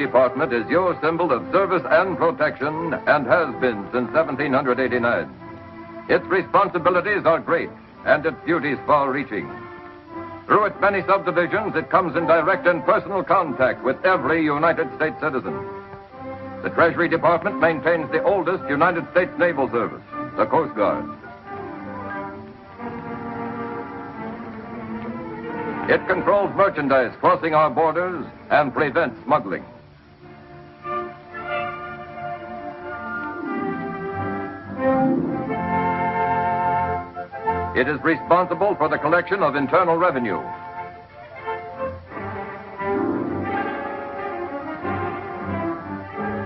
Department is your symbol of service and protection and has been since 1789. Its responsibilities are great and its duties far-reaching. Through its many subdivisions, it comes in direct and personal contact with every United States citizen. The Treasury Department maintains the oldest United States naval service, the Coast Guard. It controls merchandise crossing our borders and prevents smuggling. It is responsible for the collection of internal revenue.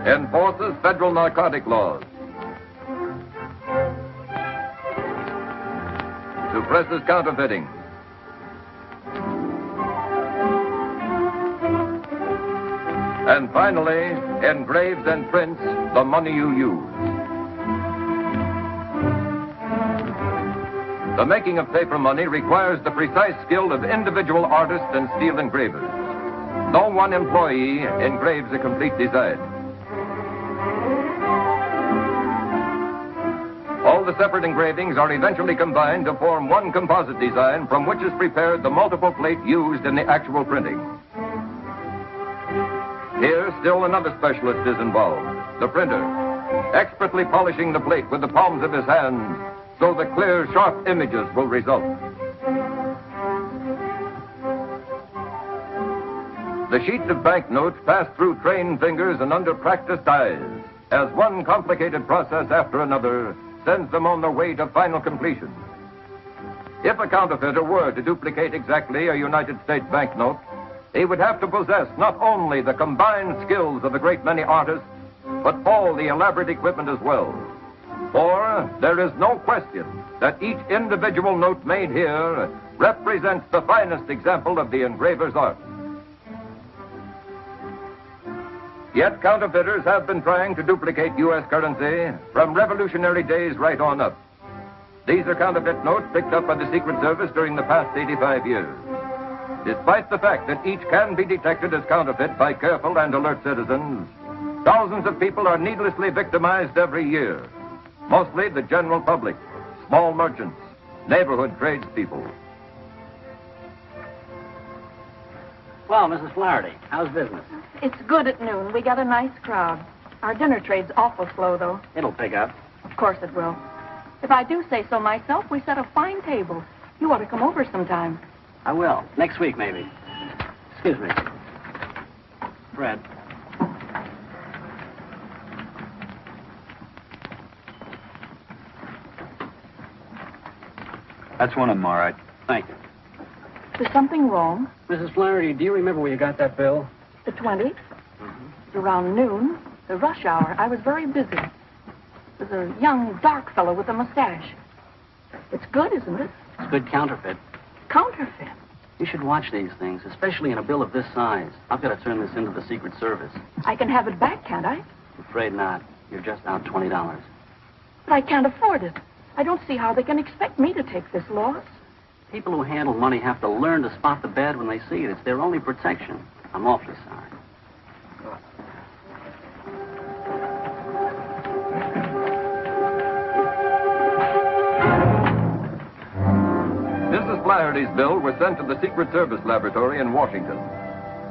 Enforces federal narcotic laws. Suppresses counterfeiting. And finally, engraves and prints the money you use. The making of paper money requires the precise skill of individual artists and steel engravers. No one employee engraves a complete design. All the separate engravings are eventually combined to form one composite design from which is prepared the multiple plate used in the actual printing. Here, still another specialist is involved, the printer, expertly polishing the plate with the palms of his hands so the clear, sharp images will result. The sheets of banknotes pass through trained fingers and under practiced eyes as one complicated process after another sends them on their way to final completion. If a counterfeiter were to duplicate exactly a United States banknote, he would have to possess not only the combined skills of a great many artists, but all the elaborate equipment as well. For there is no question that each individual note made here represents the finest example of the engraver's art. Yet counterfeiters have been trying to duplicate U.S. currency from revolutionary days right on up. These are counterfeit notes picked up by the Secret Service during the past 85 years. Despite the fact that each can be detected as counterfeit by careful and alert citizens, thousands of people are needlessly victimized every year. Mostly the general public, small merchants, neighborhood tradespeople. Well, Mrs. Flaherty, how's business? It's good at noon. We got a nice crowd. Our dinner trade's awful slow, though. It'll pick up. Of course it will. If I do say so myself, we set a fine table. You ought to come over sometime. I will. Next week, maybe. Excuse me. Fred. That's one of them, all right. Thank you. There's something wrong. Mrs. Flaherty, do you remember where you got that bill? The 20th. It's around noon, the rush hour. I was very busy. There's a young, dark fellow with a mustache. It's good, isn't it? It's good counterfeit. Counterfeit. You should watch these things, especially in a bill of this size. I've got to turn this into the Secret Service. I can have it back, can't I? Afraid not. You're just out $20. But I can't afford it. I don't see how they can expect me to take this loss. People who handle money have to learn to spot the bad when they see it. It's their only protection. I'm awfully sorry. Mrs. Flaherty's bill was sent to the Secret Service laboratory in Washington.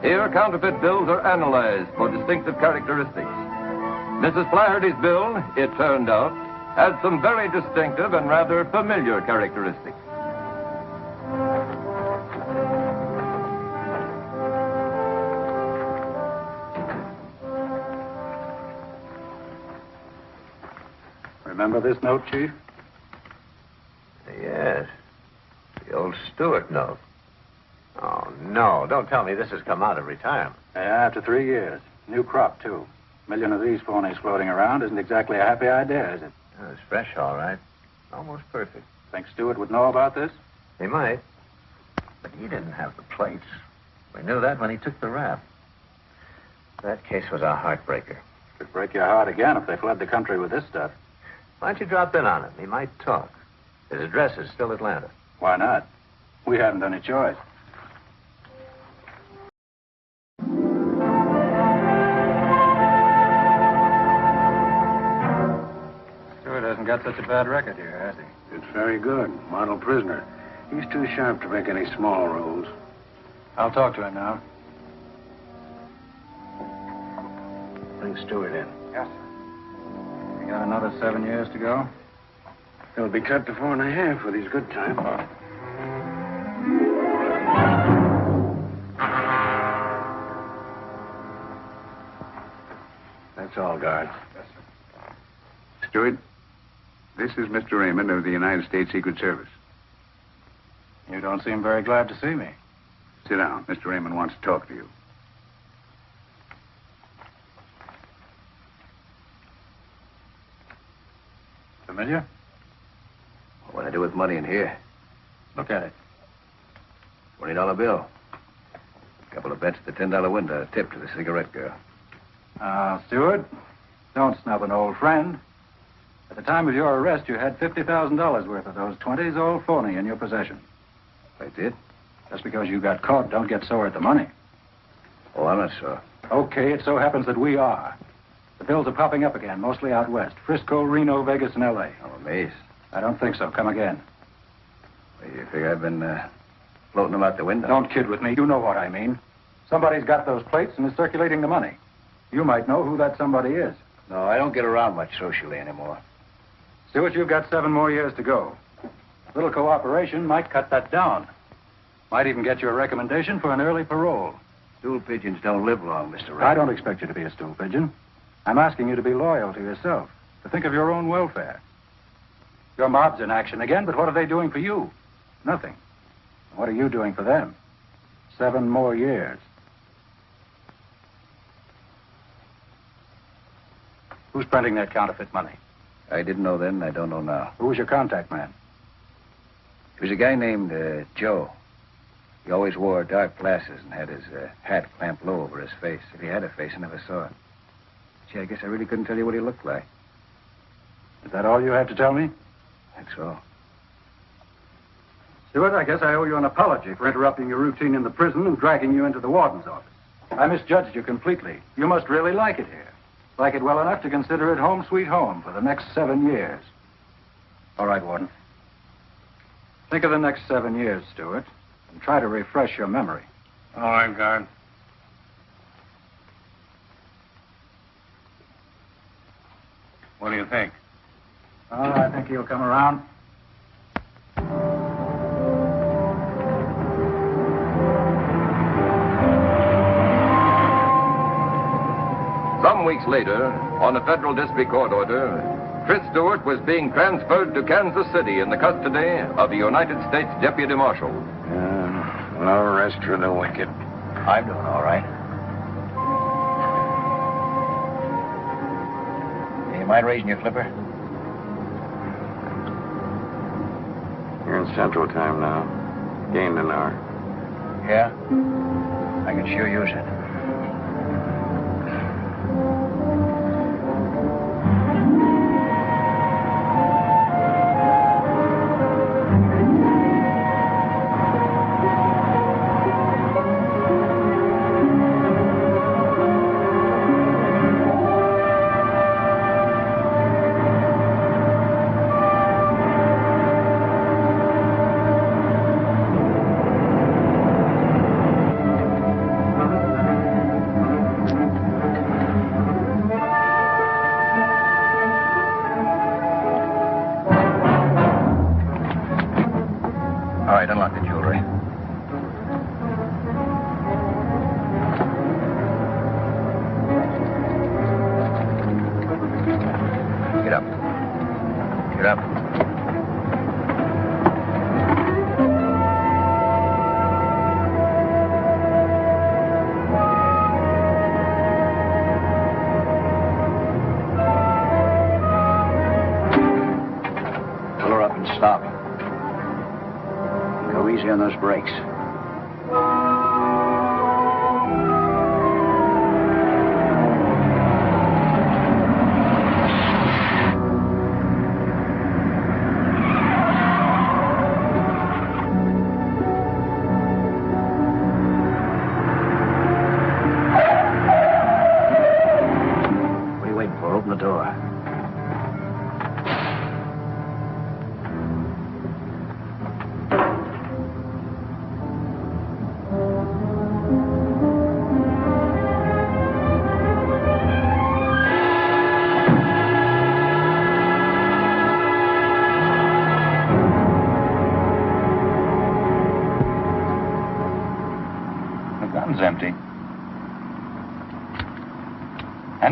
Here, counterfeit bills are analyzed for distinctive characteristics. Mrs. Flaherty's bill, it turned out, had some very distinctive and rather familiar characteristics. Remember this note, Chief? Yes. The old Stewart note. Oh, no. Don't tell me this has come out of retirement. Yeah, after 3 years. New crop, too. A million of these phonies floating around isn't exactly a happy idea, is it? Oh, it's fresh, all right. Almost perfect. Think Stewart would know about this? He might. But he didn't have the plates. We knew that when he took the rap. That case was a heartbreaker. Could break your heart again if they fled the country with this stuff. Why don't you drop in on him? He might talk. His address is still Atlanta. Why not? We haven't any choice. hasn't got such a bad record here, has he? It's very good. Model prisoner. He's too sharp to make any small rolls. I'll talk to him now. Bring Stewart in. Yes, sir. You got another 7 years to go? He'll be cut to 4.5 with his good time. That's all, guard. Yes, sir. Stewart, this is Mr. Raymond of the United States Secret Service. You don't seem very glad to see me. Sit down. Mr. Raymond wants to talk to you. Familiar? What do I do with money in here? Look at it. $20 bill. A couple of bets at the $10 window. A tip to the cigarette girl. Stewart, don't snub an old friend. At the time of your arrest, you had $50,000 worth of those 20s all phony in your possession. I did? Just because you got caught, don't get sore at the money. Oh, I'm not sure. Okay, it so happens that we are. The bills are popping up again, mostly out west. Frisco, Reno, Vegas, and L.A. I'm amazed. I don't think so. Come again. You figure I've been floating them out the window? Don't kid with me. You know what I mean. Somebody's got those plates and is circulating the money. You might know who that somebody is. No, I don't get around much socially anymore. Stewart, you've got 7 more years to go. A little cooperation might cut that down. Might even get you a recommendation for an early parole. Stool pigeons don't live long, Mr. Raymond. I don't expect you to be a stool pigeon. I'm asking you to be loyal to yourself, to think of your own welfare. Your mob's in action again, but what are they doing for you? Nothing. What are you doing for them? 7 more years. Who's printing that counterfeit money? I didn't know then, and I don't know now. Who was your contact man? It was a guy named Joe. He always wore dark glasses and had his hat clamped low over his face. If he had a face, I never saw it. Gee, I guess I really couldn't tell you what he looked like. Is that all you have to tell me? That's all. Stewart, I guess I owe you an apology for interrupting your routine in the prison and dragging you into the warden's office. I misjudged you completely. You must really like it here. Like it well enough to consider it home sweet home for the next 7 years. All right, Warden. Think of the next 7 years, Stewart, and try to refresh your memory. All right, guard. What do you think? Oh, I think he'll come around. Some weeks later, on a federal district court order, Chris Stewart was being transferred to Kansas City in the custody of a United States Deputy Marshal. No rest for the wicked. I'm doing all right. Hey, you mind raising your flipper? You're in Central Time now. Gained an hour. Yeah? I can sure use it. All right, unlock the jewelry. Get up. Get up. Pull her up and stop. Go easy on those brakes. What are you waiting for? Open the door.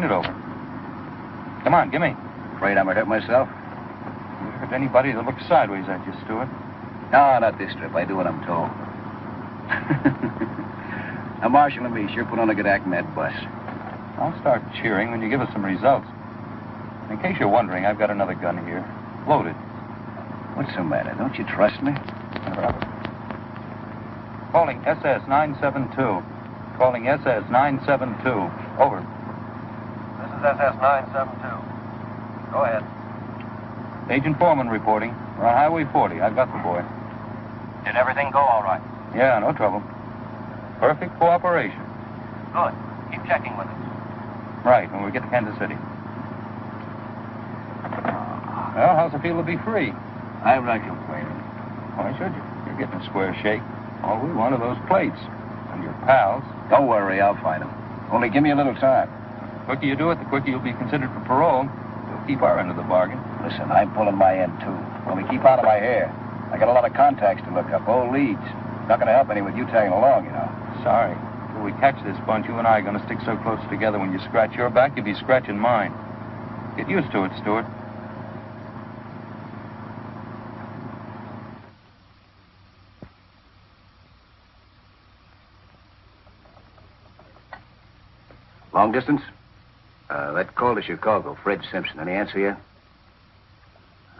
it over. Come on, give me. Afraid I'm gonna hurt myself? You hurt anybody that looks sideways at you, Stewart. No, not this trip. I do what I'm told. Now, Marshal and me sure put on a good act in that bus. I'll start cheering when you give us some results. In case you're wondering, I've got another gun here. Loaded. What's the matter? Don't you trust me? Calling SS 972. Calling SS 972. Over. This is SS 972. Go ahead. Agent Foreman reporting. We're on Highway 40. I've got the boy. Did everything go all right? Yeah, no trouble. Perfect cooperation. Good. Keep checking with us. Right, when we get to Kansas City. Well, how's it feel to be free? I'm not complaining. Why should you? You're getting a square shake. All we want are those plates. And your pals. Don't worry, I'll find them. Only give me a little time. The quicker you do it, the quicker you'll be considered for parole. We'll keep our end of the bargain. Listen, I'm pulling my end, too. Only keep out of my hair. I got a lot of contacts to look up, old leads. Not going to help any with you tagging along, you know. Sorry. Till we catch this bunch, you and I are going to stick so close together when you scratch your back, you'll be scratching mine. Get used to it, Stewart. Long distance? That call to Chicago, Fred Simpson. Any answer yet?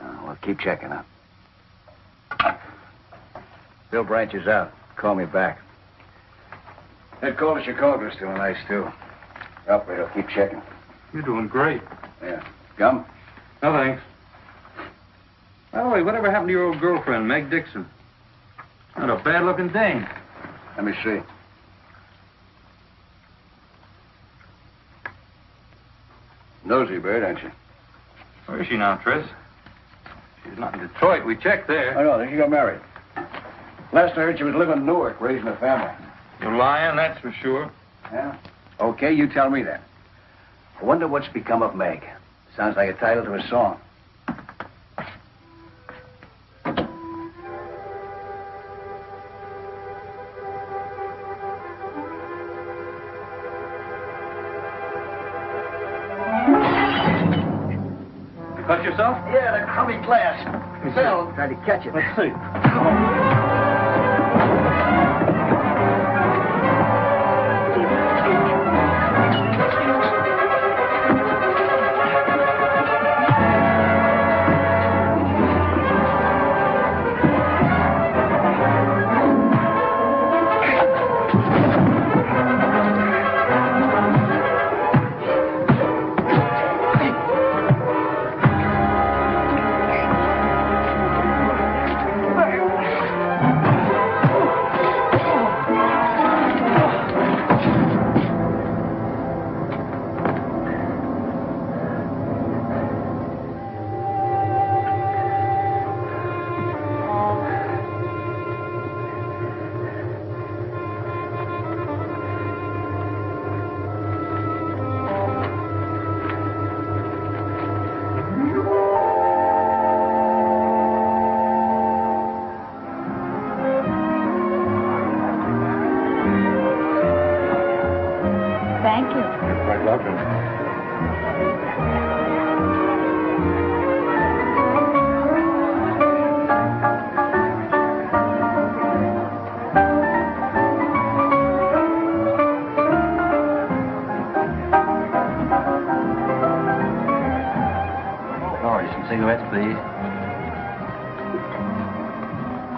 Well, keep checking, huh? Bill Branch is out. Call me back. That call to Chicago is still nice, too. Operator, keep checking. You're doing great. Yeah. Gum? No, thanks. By the way, whatever happened to your old girlfriend, Meg Dixon? Not a bad-looking dame. Let me see. Nosy bird, aren't you? Where is she now, Tris? She's not in Detroit. We checked there. Oh, no, then she got married. Last I heard, she was living in Newark, raising a family. You're lying, that's for sure. Yeah? Okay, you tell me then. I wonder what's become of Meg. Sounds like a title to a song. You cut yourself? Yeah, the crummy glass. Phil tried to catch it. Let's see. Thank you. You're quite welcome. Laurie, some cigarettes, please.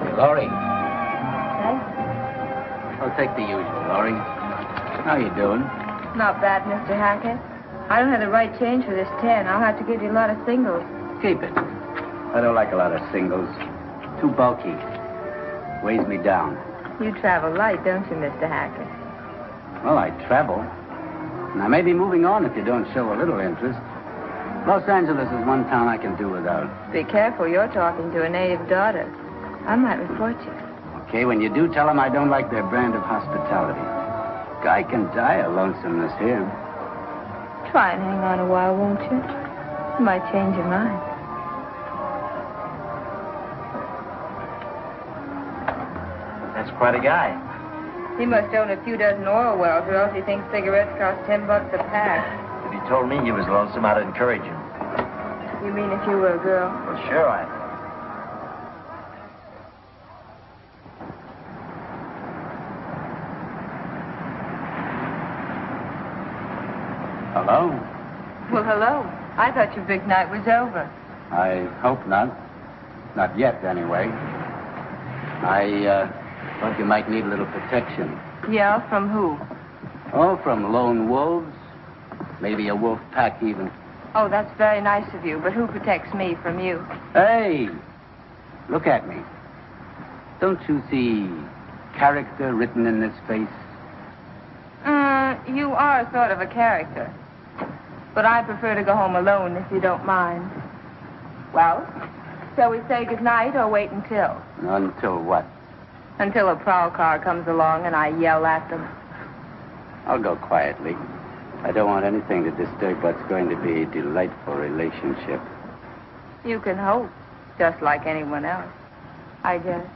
Hey, Laurie. I'll take the usual, Laurie. How you doing? Not bad, Mr. Hackett. I don't have the right change for this 10. I'll have to give you a lot of singles. Keep it. I don't like a lot of singles. Too bulky. Weighs me down. You travel light, don't you, Mr. Hackett? Well, I travel. And I may be moving on if you don't show a little interest. Los Angeles is one town I can do without. Be careful, you're talking to a native daughter. I might report you. Okay, when you do, tell them I don't like their brand of hospitality. Guy can die of lonesomeness here. Try and hang on a while, won't you? You might change your mind. That's quite a guy. He must own a few dozen oil wells, or else he thinks cigarettes cost $10 a pack. Did he told me he was lonesome, I'd encourage him. You mean if you were a girl? Well, sure I am. Hello? Well, hello. I thought your big night was over. I hope not. Not yet, anyway. I thought you might need a little protection. Yeah, from who? Oh, from lone wolves. Maybe a wolf pack, even. Oh, that's very nice of you, but who protects me from you? Hey! Look at me. Don't you see character written in this face? You are sort of a character. But I prefer to go home alone, if you don't mind. Well, shall we say goodnight or wait until? Until what? Until a prowl car comes along and I yell at them. I'll go quietly. I don't want anything to disturb what's going to be a delightful relationship. You can hope, just like anyone else, I guess.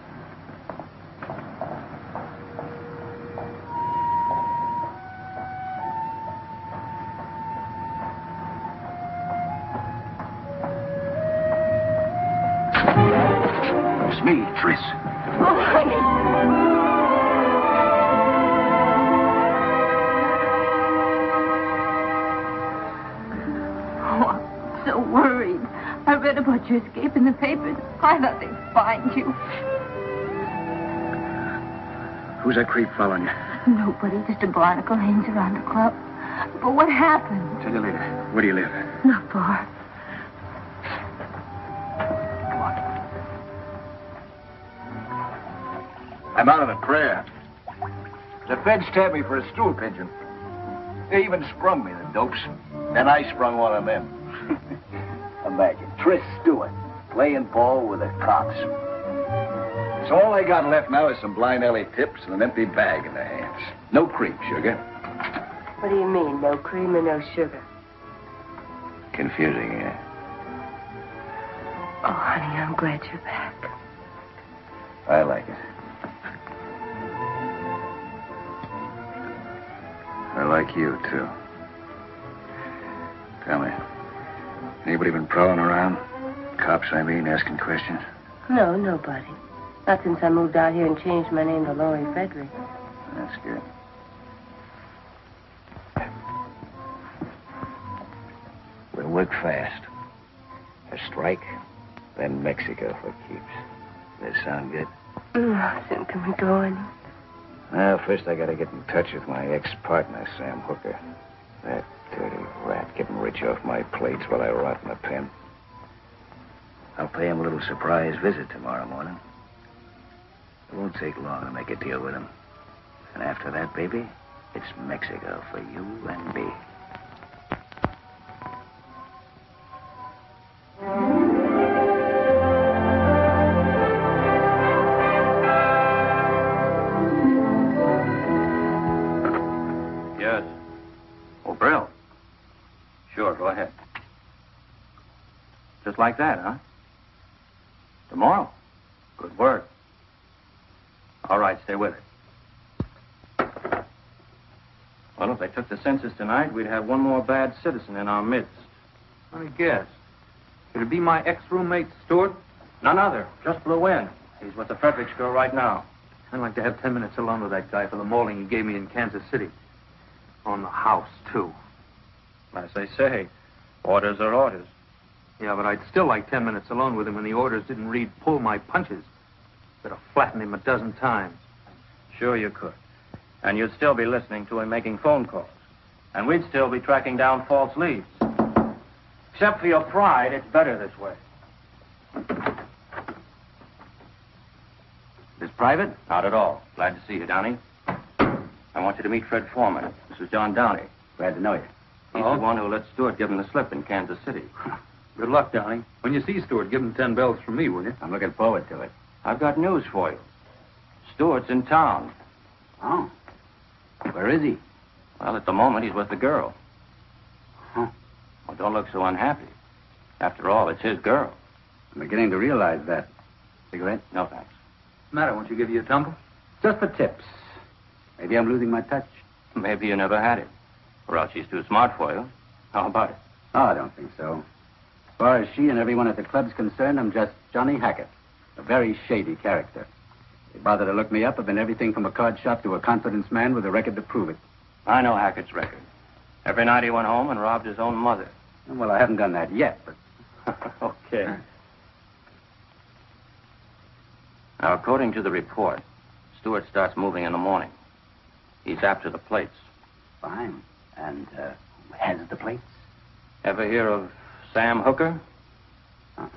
It's me, Tris. Oh, honey. So worried. I read about your escape in the papers. I thought they'd find you. Who's that creep following you? Nobody, just a barnacle hangs around the club. But what happened? Tell you later. Where do you live? Not far. I'm out of a prayer. The feds tabbed me for a stool pigeon. They even sprung me, the dopes. Then I sprung one of them. Imagine, Tris Stewart playing ball with the cops. So all I got left now is some blind alley tips and an empty bag in their hands. No cream, sugar. What do you mean, no cream and no sugar? Confusing, eh? Oh, honey, I'm glad you're back. I like it. I like you, too. Tell me, anybody been prowling around? Cops, I mean, asking questions? No, nobody. Not since I moved out here and changed my name to Laurie Frederick. That's good. We'll work fast. A strike, then Mexico for keeps. Does that sound good? How soon can we go in? Well, first I gotta get in touch with my ex-partner, Sam Hooker. That dirty rat getting rich off my plates while I rot in the pen. I'll pay him a little surprise visit tomorrow morning. It won't take long to make a deal with him. And after that, baby, it's Mexico for you and me. Yes. Oh, Brill. Sure, go ahead. Just like that, huh? Tomorrow? Good work. All right, stay with it. Well, if they took the census tonight, we'd have one more bad citizen in our midst. Let me guess. Could it be my ex-roommate, Stewart? None other. Just blew in. He's with the Fredericks girl right now. I'd like to have 10 minutes alone with that guy for the mauling he gave me in Kansas City. On the house, too. As they say, orders are orders. Yeah, but I'd still like 10 minutes alone with him when the orders didn't read pull my punches. Could have flattened him a dozen times. Sure you could. And you'd still be listening to him making phone calls. And we'd still be tracking down false leads. Except for your pride, it's better this way. This private? Not at all. Glad to see you, Downey. I want you to meet Fred Foreman. This is John Downey. Glad to know you. He's the one who let Stewart give him the slip in Kansas City. Good luck, Downey. When you see Stewart, give him 10 bells from me, will you? I'm looking forward to it. I've got news for you. Stewart's in town. Oh. Where is he? Well, at the moment, he's with the girl. Huh. Well, don't look so unhappy. After all, it's his girl. I'm beginning to realize that. Cigarette? No, thanks. What's the matter? Won't you give you a tumble? Just for tips. Maybe I'm losing my touch. Maybe you never had it. Or else she's too smart for you. How about it? Oh, I don't think so. As far as she and everyone at the club's concerned, I'm just Johnny Hackett, a very shady character. They bother to look me up. I've been everything from a card shop to a confidence man with a record to prove it. I know Hackett's record. Every night he went home and robbed his own mother. Well, I haven't done that yet, but... Okay. Now, according to the report, Stewart starts moving in the morning. He's after the plates. Fine. And, who has the plates? Ever hear of Sam Hooker? Uh-uh.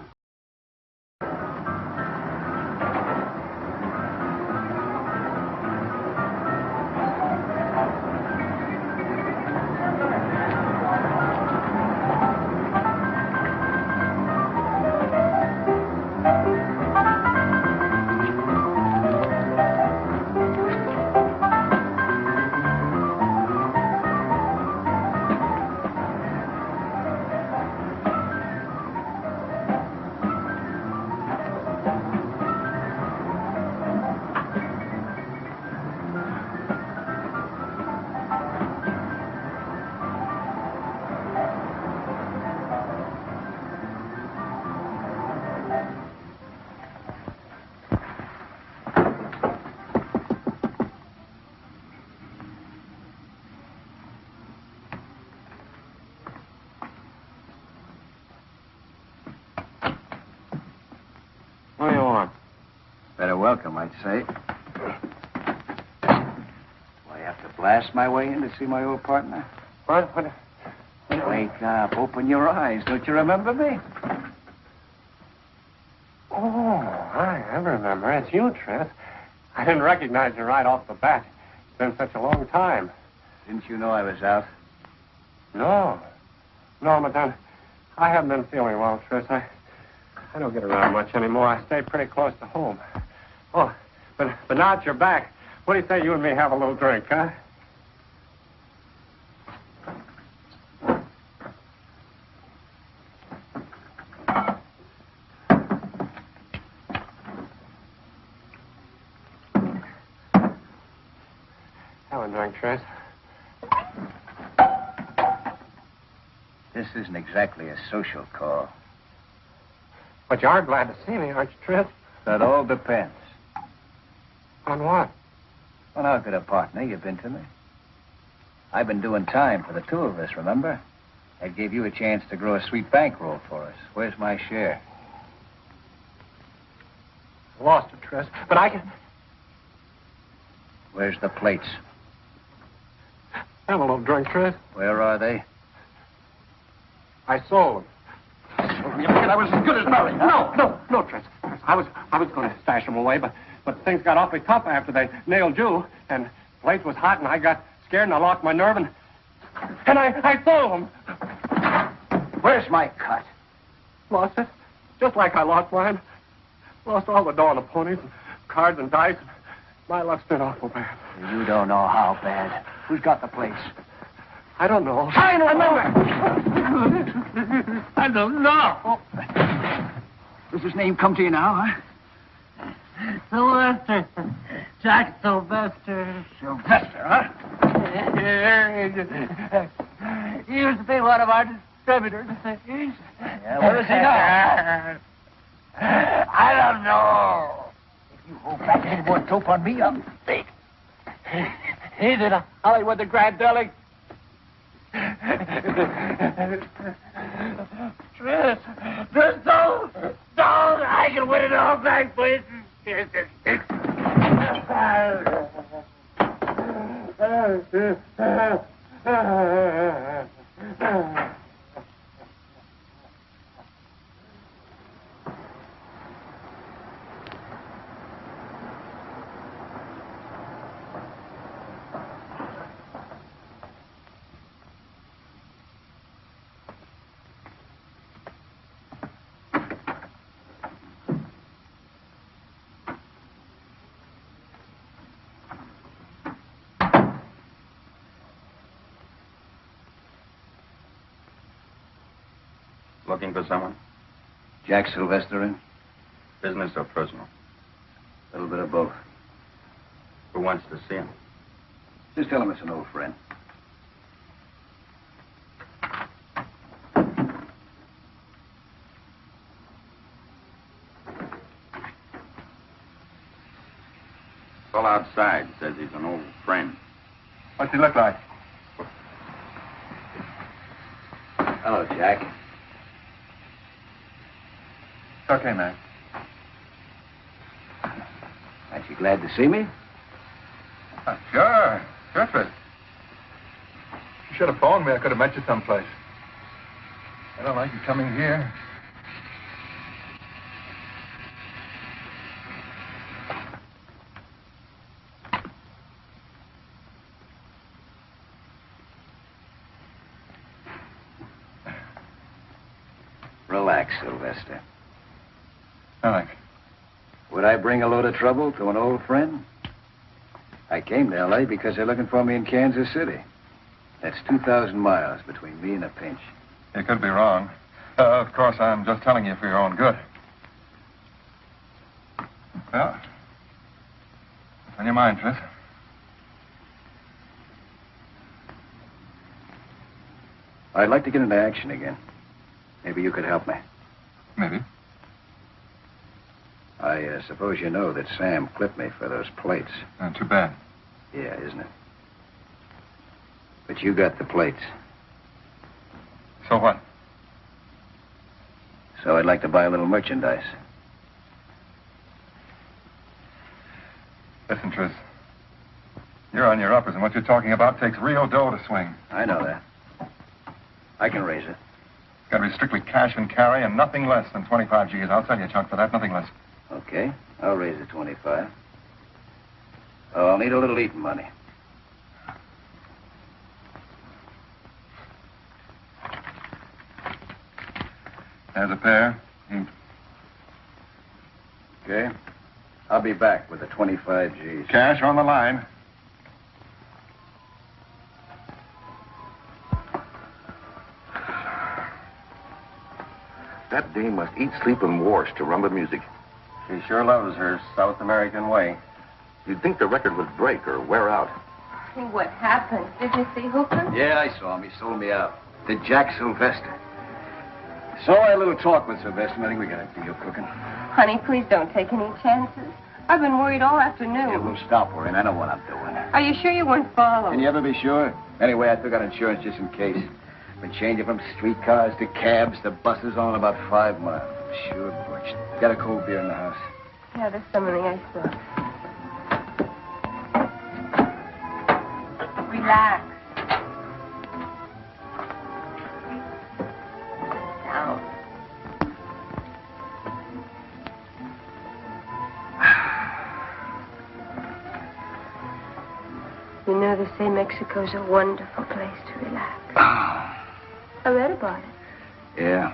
What do you want? Better welcome, I'd say. Do I have to blast my way in to see my old partner? What? Wake up. Open your eyes. Don't you remember me? Oh, I remember. It's you, Trent. I didn't recognize you right off the bat. It's been such a long time. Didn't you know I was out? No, Madame. I haven't been feeling well, Tris. I don't get around much anymore. I stay pretty close to home. Oh, but now that you're back, what do you say you and me have a little drink, huh? Have a drink, Tris. This isn't exactly a social call. But you are glad to see me, aren't you, Tris? That all depends. On what? Well, how good a partner you've been to me. I've been doing time for the two of us, remember? I gave you a chance to grow a sweet bankroll for us. Where's my share? Lost it, Tris. But I can... Where's the plates? Have a little drink, Tris. Where are they? I sold them. You figured I was as good as married? No, Tris. I was going to stash them away, but things got awfully tough after they nailed you, and the place was hot, and I got scared, and I lost my nerve, and I sold them. Where's my cut? Lost it, just like I lost mine. Lost all the dough on the ponies, and cards and dice. And my luck's been awful bad. You don't know how bad. Who's got the plates? I don't know. I know. I don't know. Does his name come to you now, huh? Sylvester. Jack Sylvester. Sylvester, huh? He used to be one of our distributors. Yeah, where is he now? I don't know. If you hold back any more dope on me, I'll take. He's in Hollywood, the Grand Deli. Tris, don't! I can win it all back, please. Looking for someone? Jack Sylvester in? Business or personal? A little bit of both. Who wants to see him? Just tell him it's an old friend. Fellow outside says he's an old friend. What's he look like? Hello, Jack. It's okay, man. Aren't you glad to see me? Sure. Terrific. You should have phoned me. I could have met you someplace. I don't like you coming here. Relax, Sylvester. Thanks. Would I bring a load of trouble to an old friend? I came to L.A. because they're looking for me in Kansas City. That's 2,000 miles between me and a pinch. You could be wrong. Of course, I'm just telling you for your own good. Well, what's on your mind, Tris? I'd like to get into action again. Maybe you could help me. Maybe. I suppose you know that Sam clipped me for those plates. Too bad. Yeah, isn't it? But you got the plates. So what? So I'd like to buy a little merchandise. Listen, Tris. You're on your uppers, and what you're talking about takes real dough to swing. I know that. I can raise it. It's got to be strictly cash and carry and nothing less than 25 G's. I'll sell you a chunk for that, nothing less. Okay, I'll raise it 25. Oh, I'll need a little eating money. There's a pair. Okay. I'll be back with the 25 G's. Cash on the line. That dame must eat, sleep, and wash to rumba music. She sure loves her South American way. You'd think the record would break or wear out. What happened? Did you see Hooker? Yeah, I saw him. He sold me out. To Jack Sylvester. So I had a little talk with Sylvester. I think we got a deal cooking. Honey, please don't take any chances. I've been worried all afternoon. Yeah, we'll stop worrying. I know what I'm doing. Are you sure you weren't followed? Can you ever be sure? Anyway, I took out insurance just in case. Been changing from streetcars to cabs to buses on about 5 miles. Sure, Butch. Got a cold beer in the house. Yeah, there's some in the icebox. Relax. Down. You know, they say Mexico's a wonderful place to relax. I read about it. Yeah.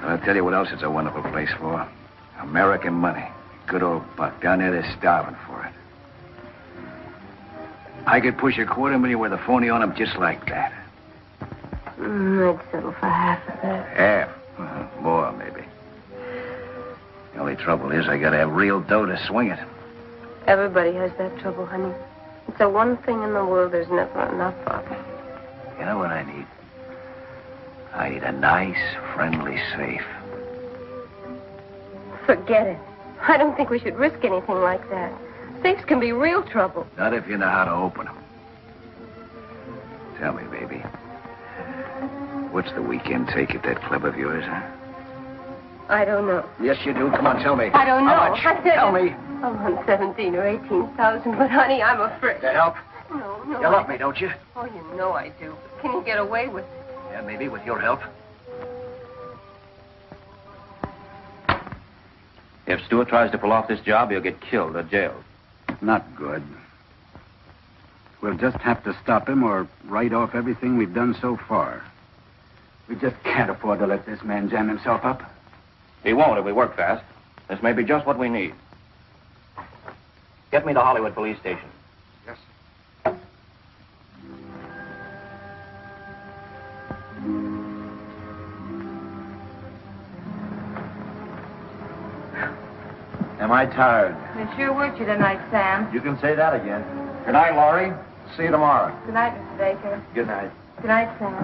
Well, I'll tell you what else it's a wonderful place for. American money. Good old buck. Down there, they're starving for it. I could push $250,000 with a phony on them just like that. I'd settle for half of that. Half? More, maybe. The only trouble is I gotta have real dough to swing it. Everybody has that trouble, honey. It's the one thing in the world there's never enough of. You know what I need? I need a nice, friendly safe. Forget it. I don't think we should risk anything like that. Safes can be real trouble. Not if you know how to open them. Tell me, baby. What's the weekend take at that club of yours, huh? I don't know. Yes, you do. Come on, tell me. I don't know. How much? Tell me. I want 17 or 18,000, but honey, I'm afraid. To help? No. You love me, don't you? Oh, you know I do. Can you get away with it? Yeah, maybe with your help. If Stewart tries to pull off this job, he'll get killed or jailed. Not good. We'll just have to stop him or write off everything we've done so far. We just can't afford to let this man jam himself up. He won't if we work fast. This may be just what we need. Get me to Hollywood Police Station. Yes. Am I tired? They sure worked you tonight, Sam. You can say that again. Good night, Laurie. See you tomorrow. Good night, Mr. Baker. Good night. Good night, Sam.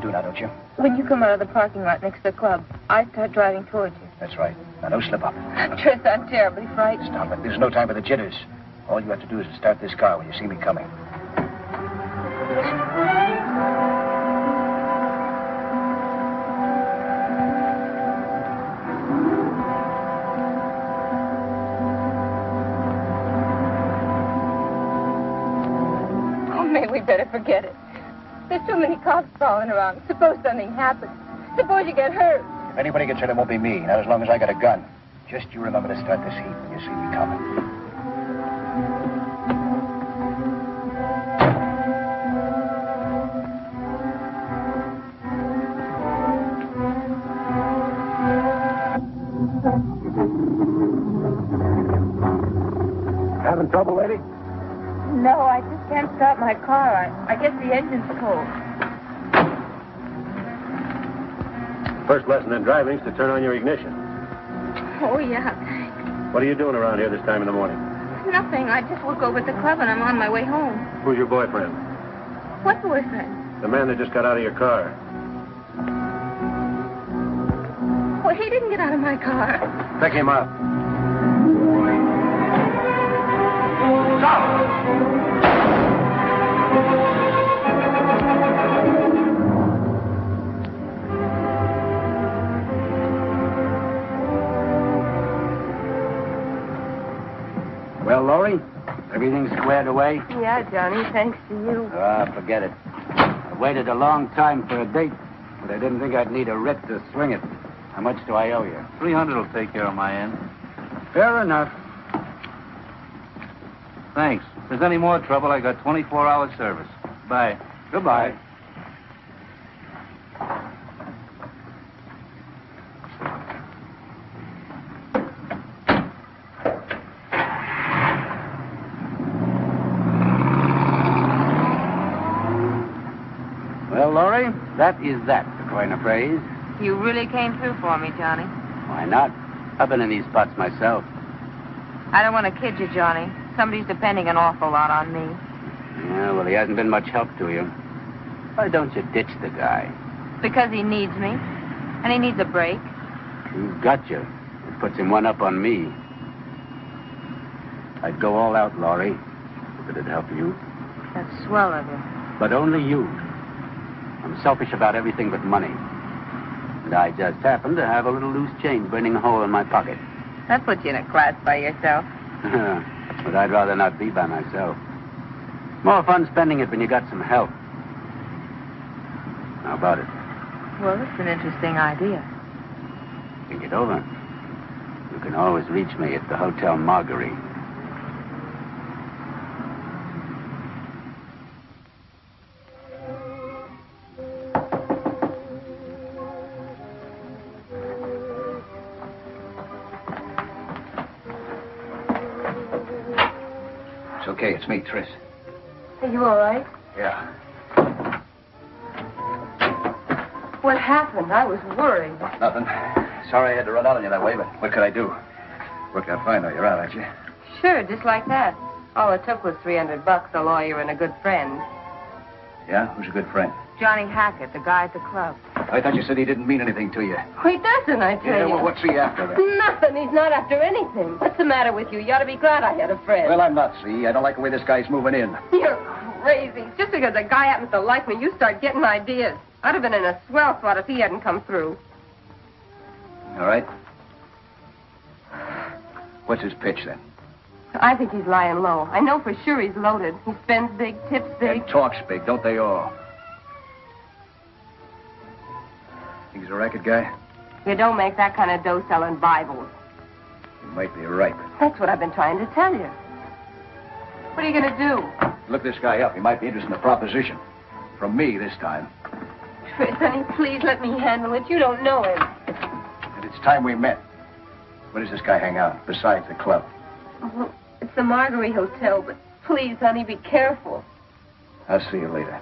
you do now, don't you? When you come out of the parking lot next to the club, I start driving towards you. That's right. Now, don't slip up. Tris, I'm terribly frightened. Stop it. There's no time for the jitters. All you have to do is to start this car when you see me coming. Oh, maybe we better forget it. There's too many cops crawling around. Suppose something happens. Suppose you get hurt. If anybody gets hurt, it won't be me. Not as long as I got a gun. Just you remember to start this heat when you see me coming. Having trouble, lady? No, I just can't start my car. I guess the engine's cold. First lesson in driving is to turn on your ignition. Oh, yeah, thanks. What are you doing around here this time in the morning? Nothing. I just woke over at the club and I'm on my way home. Who's your boyfriend? What boyfriend? The man that just got out of your car. Well, he didn't get out of my car. Pick him up. Well, Laurie, everything squared away? Yeah, Johnny, thanks to you. Forget it. I waited a long time for a date, but I didn't think I'd need a writ to swing it. How much do I owe you? 300 will take care of my end. Fair enough. Thanks. If there's any more trouble, I got 24-hour service. Bye. Goodbye. Well, Laurie, that is that, to coin a phrase. You really came through for me, Johnny. Why not? I've been in these spots myself. I don't want to kid you, Johnny. Somebody's depending an awful lot on me. Yeah, well, he hasn't been much help to you. Why don't you ditch the guy? Because he needs me. And he needs a break. You've got you. It puts him one up on me. I'd go all out, Laurie, if it'd help you. That's swell of you. But only you. I'm selfish about everything but money. And I just happen to have a little loose change burning a hole in my pocket. That puts you in a class by yourself. But I'd rather not be by myself. More fun spending it when you got some help. How about it? Well, it's an interesting idea. Think it over. You can always reach me at the Hotel Marguerite. It's okay. It's me, Tris. Are you all right? Yeah. What happened? I was worried. Nothing. Sorry I had to run out on you that way, but what could I do? Worked out fine, though. You're out, aren't you? Sure, just like that. All it took was $300, a lawyer, and a good friend. Yeah? Who's a good friend? Johnny Hackett, the guy at the club. I thought you said he didn't mean anything to you. He doesn't, I tell Yeah, you. well, what's he after, then? Nothing. He's not after anything. What's the matter with you? You ought to be glad I had a friend. Well, I'm not, see. I don't like the way this guy's moving in. You're crazy. Just because a guy happens to like me, you start getting ideas. I'd have been in a swell spot if he hadn't come through. All right. What's his pitch, then? I think he's lying low. I know for sure he's loaded. He spends big, tips big. And talks big, don't they all? Think he's a racket guy? You don't make that kind of dough selling Bibles. You might be right. That's what I've been trying to tell you. What are you going to do? Look this guy up. He might be interested in the proposition. From me this time. Tris, honey, please let me handle it. You don't know him. And it's time we met. Where does this guy hang out, besides the club? Oh, it's the Marguerite Hotel, but please, honey, be careful. I'll see you later.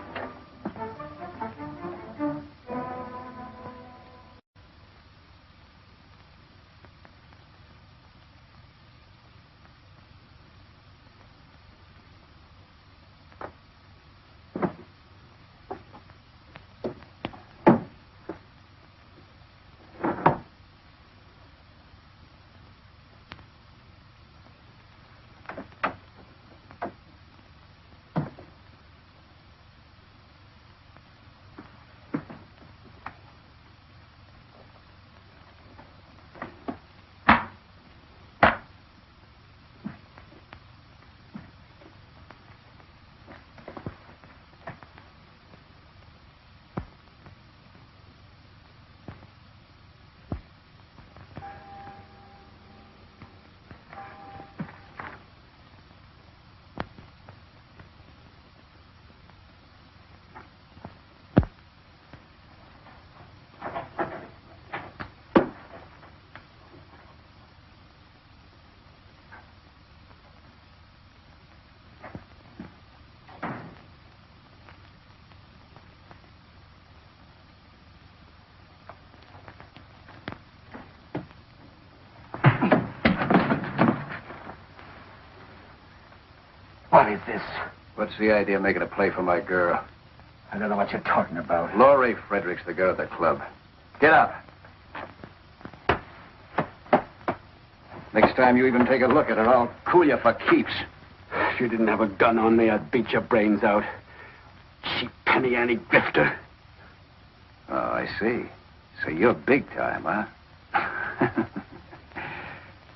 this? What's the idea of making a play for my girl? I don't know what you're talking about. Laurie Frederick's the girl at the club. Get up. Next time you even take a look at her, I'll cool you for keeps. If you didn't have a gun on me, I'd beat your brains out. Cheap penny ante grifter. Oh, I see. So you're big time, huh?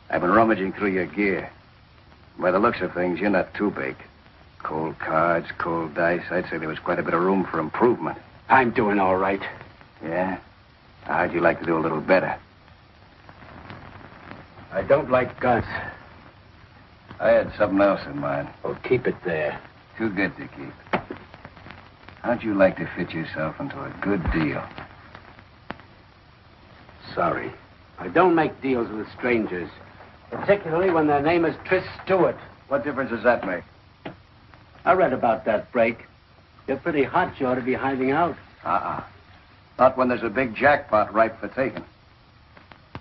I've been rummaging through your gear. By the looks of things, you're not too big. Cold cards, cold dice. I'd say there was quite a bit of room for improvement. I'm doing all right. Yeah? How'd you like to do a little better? I don't like guns. I had something else in mind. Oh, keep it there. Too good to keep. How'd you like to fit yourself into a good deal? Sorry. I don't make deals with strangers. Particularly when their name is Tris Stewart. What difference does that make? I read about that break. You're pretty hot. You ought to be hiding out. Not when there's a big jackpot ripe for taking.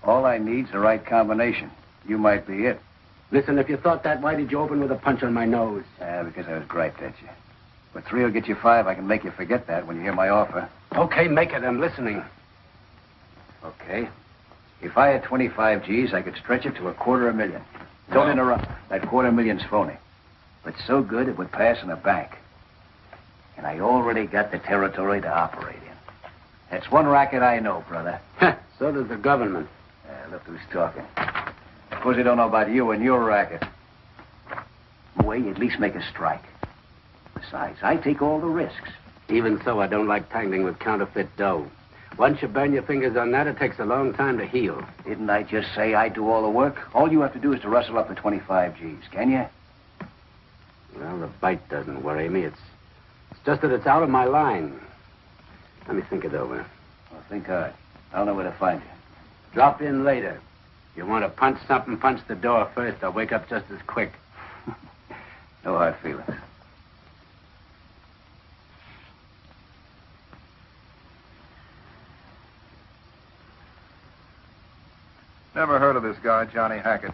All I need's the right combination. You might be it. Listen, if you thought that, why did you open with a punch on my nose? Because I was griped at you. But 3 will get you 5. I can make you forget that when you hear my offer. Okay, make it. I'm listening. Okay. If I had 25 G's, I could stretch it to $250,000. Don't interrupt. That $250,000's phony. But so good it would pass in a bank. And I already got the territory to operate in. That's one racket I know, brother. So does the government. Look who's talking. Suppose they don't know about you and your racket. Way, you at least make a strike. Besides, I take all the risks. Even so, I don't like tangling with counterfeit dough. Once you burn your fingers on that, it takes a long time to heal. Didn't I just say I do all the work? All you have to do is to rustle up the 25 G's, can you? Well, the bite doesn't worry me. It's just that it's out of my line. Let me think it over. Well, think hard. I'll know where to find you. Drop in later. You want to punch something, punch the door first. I'll wake up just as quick. No hard feelings. Never heard of this guy, Johnny Hackett.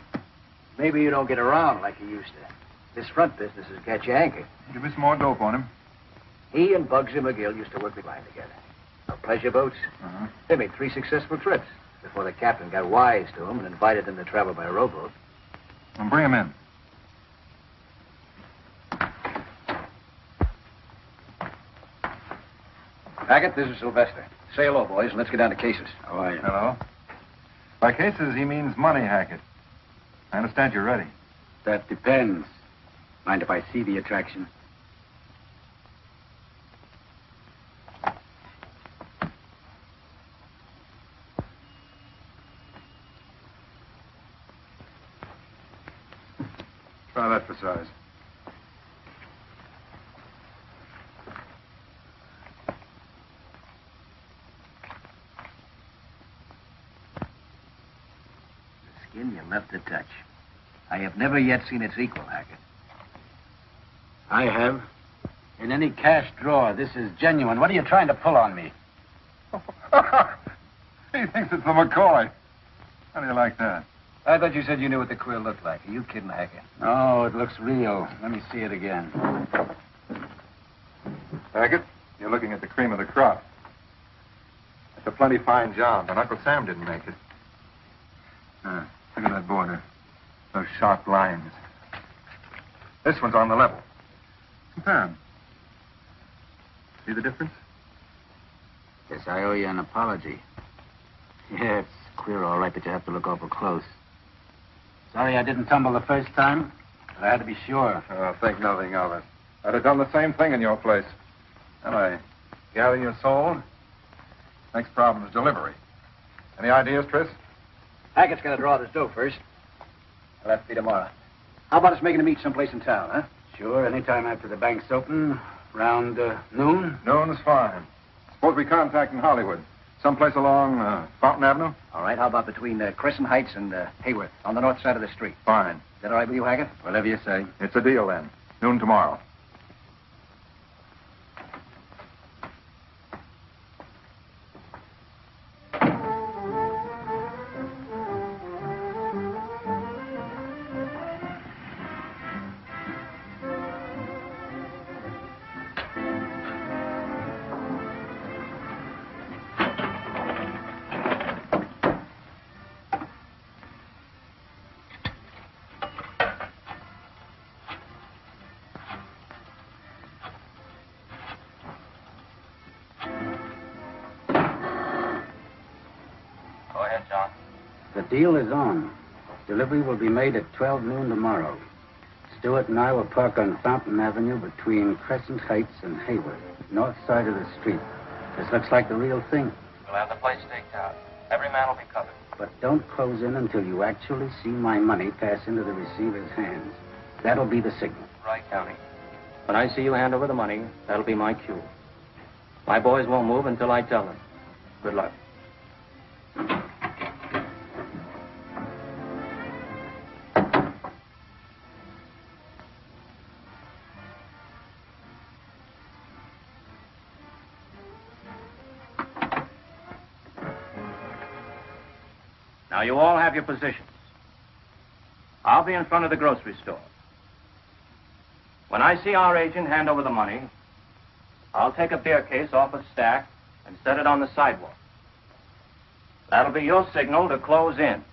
Maybe you don't get around like you used to. This front business has got you anchored. Give me some more dope on him. He and Bugsy McGill used to work the line together. On pleasure boats. They made 3 successful trips before the captain got wise to them and invited them to travel by rowboat. Well, bring him in. Hackett, this is Sylvester. Say hello, boys, and let's get down to cases. How are you? Hello. By cases, he means money, Hackett. I understand you're ready. That depends. Mind if I see the attraction? Try that for size. The skin you left to touch. I have never yet seen its equal, Hackett. I have. In any cash drawer, this is genuine. What are you trying to pull on me? He thinks it's the McCoy. How do you like that? I thought you said you knew what the quill looked like. Are you kidding, Hackett? Oh, it looks real. Let me see it again. Hackett, you're looking at the cream of the crop. It's a plenty fine job, but Uncle Sam didn't make it. Look at that border. Those sharp lines. This one's on the level. Compare 'em. See the difference? Guess I owe you an apology. Yeah, it's queer, all right, that you have to look awful close. Sorry I didn't tumble the first time, but I had to be sure. Oh, think nothing of it. I'd have done the same thing in your place. And I gather you're sold. Next problem is delivery. Any ideas, Tris? Hackett's got to draw this dough first. I'll have to be tomorrow. How about us making a meet someplace in town, huh? Sure, anytime after the bank's open, around noon. Noon's fine. Suppose we contact in Hollywood. Someplace along Fountain Avenue? All right, how about between Crescent Heights and Hayworth, on the north side of the street? Fine. Is that all right with you, Hackett? Whatever you say. It's a deal, then. Noon tomorrow. Deal is on. Delivery will be made at 12 noon tomorrow. Stewart and I will park on Fountain Avenue between Crescent Heights and Hayward, north side of the street. This looks like the real thing. We'll have the place staked out. Every man will be covered. But don't close in until you actually see my money pass into the receiver's hands. That'll be the signal. Right, County. When I see you hand over the money, that'll be my cue. My boys won't move until I tell them. Good luck. Now, you all have your positions. I'll be in front of the grocery store. When I see our agent hand over the money, I'll take a beer case off a stack and set it on the sidewalk. That'll be your signal to close in.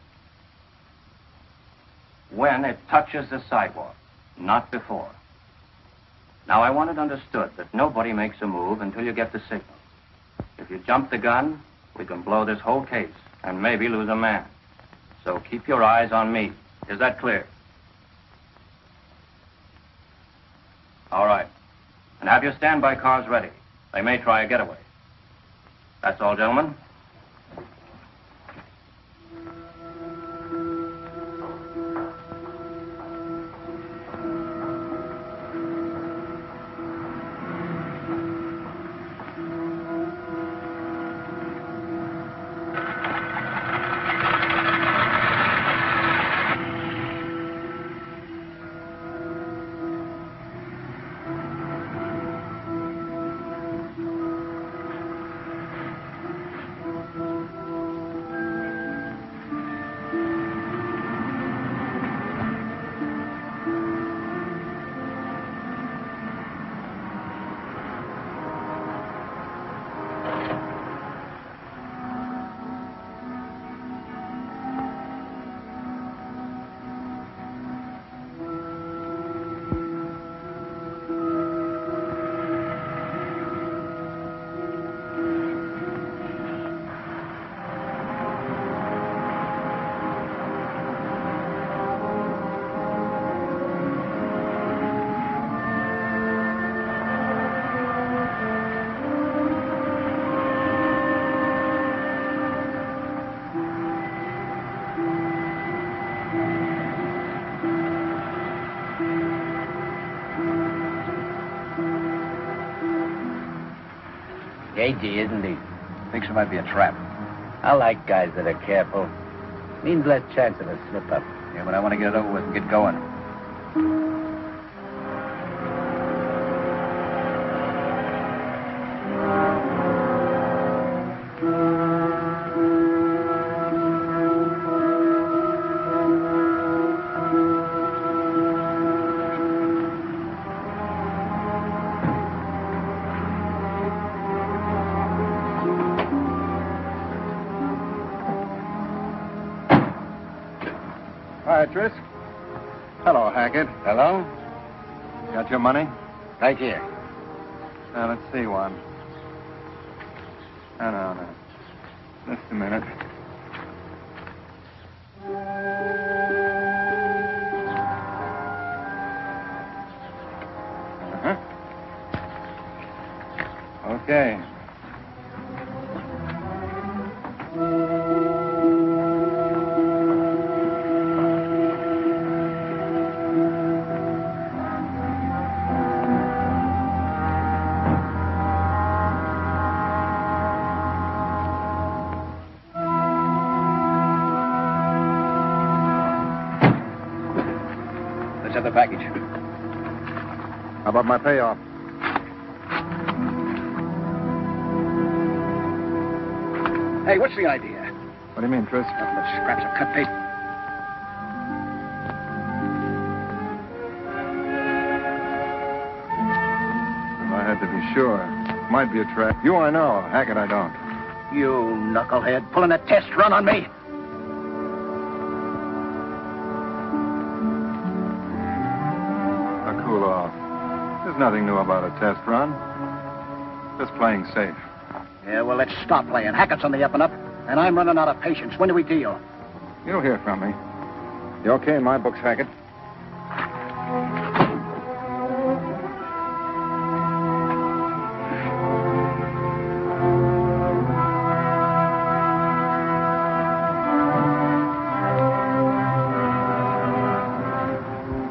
When it touches the sidewalk, not before. Now, I want it understood that nobody makes a move until you get the signal. If you jump the gun, we can blow this whole case and maybe lose a man. So keep your eyes on me. Is that clear? All right. And have your standby cars ready. They may try a getaway. That's all, gentlemen. Cagey, isn't he? Thinks it might be a trap. I like guys that are careful. Means less chance of a slip-up. Yeah, but I want to get it over with and get going. Hi, Tris. Hello, Hackett. Hello? Got your money? Right here. Now, let's see one. No. Just a minute. Okay. Let's have the package. How about my payoff? Hey, what's the idea? What do you mean, Tris? Nothing but scraps of cut tape. If I had to be sure. Might be a trap. You I know. Hackett I don't. You knucklehead, pulling a test run on me? Now, cool off. There's nothing new about a test run. Just playing safe. Yeah, well, let's stop playing. Hackett's on the up and up, and I'm running out of patience. When do we deal? You'll hear from me. You okay in my books, Hackett?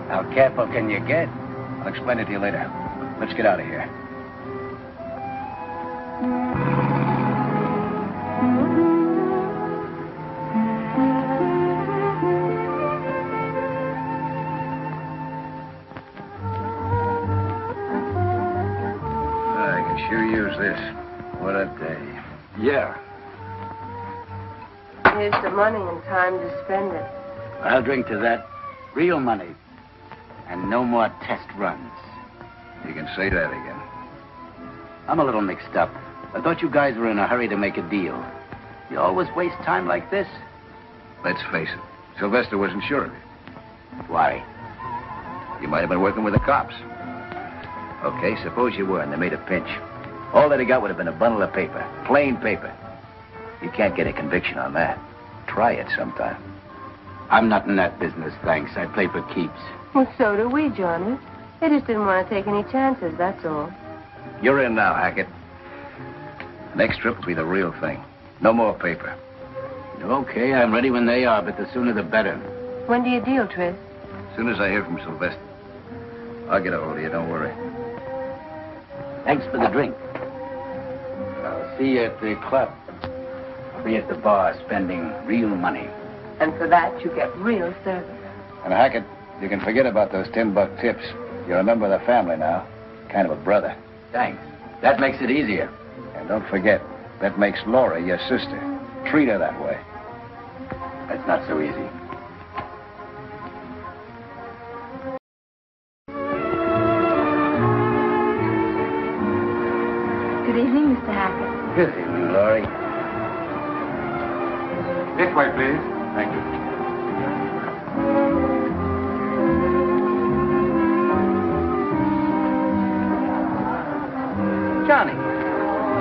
How careful can you get? I'll explain it to you later. Let's get out of here. I can sure use this. What a day. Yeah. Here's the money and time to spend it. I'll drink to that. Real money. And no more test runs. You can say that again. I'm a little mixed up. I thought you guys were in a hurry to make a deal. You always waste time like this? Let's face it. Sylvester wasn't sure of you. Why? You might have been working with the cops. Okay, suppose you were and they made a pinch. All that he got would have been a bundle of paper. Plain paper. You can't get a conviction on that. Try it sometime. I'm not in that business, thanks. I play for keeps. Well, so do we, Johnny. They just didn't want to take any chances, that's all. You're in now, Hackett. Next trip will be the real thing. No more paper. Okay, I'm ready when they are, but the sooner the better. When do you deal, Tris? As soon as I hear from Sylvester. I'll get a hold of you, don't worry. Thanks for the drink. I'll see you at the club. I'll be at the bar spending real money. And for that, you get real service. And Hackett, you can forget about those $10 tips. You're a member of the family now. Kind of a brother. Thanks. That makes it easier. And don't forget, that makes Laura your sister. Treat her that way. That's not so easy. Good evening, Mr. Hackett. Good evening, Laurie. This way, please. Thank you.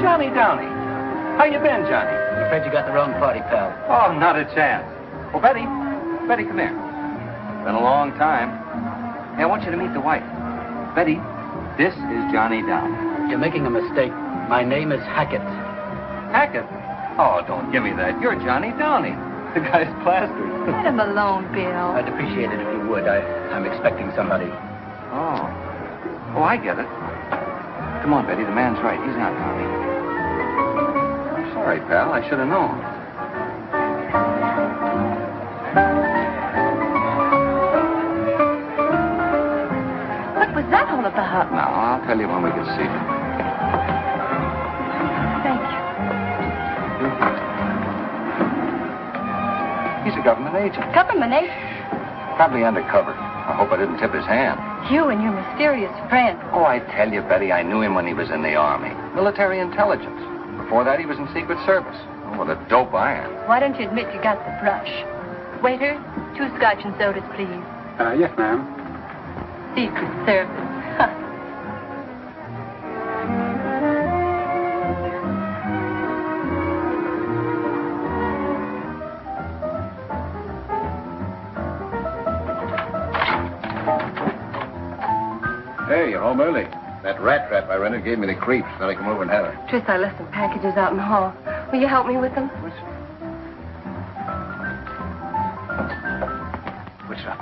Johnny Downey. How you been, Johnny? I'm afraid you got the wrong party, pal. Oh, not a chance. Well, Betty, come here. Been a long time. Hey, I want you to meet the wife. Betty, this is Johnny Downey. You're making a mistake. My name is Hackett. Hackett? Oh, don't give me that. You're Johnny Downey. The guy's plastered. Let him alone, Bill. I'd appreciate it if you would. I'm expecting somebody. Oh. Oh, I get it. Come on, Betty. The man's right. He's not Downey. I'm sorry, pal. I should have known. What was that all about? Now, I'll tell you when we get seated. Thank you. He's a government agent. Government agent? Probably undercover. I hope I didn't tip his hand. You and your mysterious friend. Oh, I tell you, Betty, I knew him when he was in the Army. Military intelligence. Before that, he was in Secret Service. Oh, what a dope I am. Why don't you admit you got the brush? Waiter, 2 scotch and sodas, please. Yes, ma'am. Secret Service. Hey, you're home early. That rat trap I rented gave me the creeps. Thought I'd come over and have it. Tris, I left some packages out in the hall. Will you help me with them? What's up?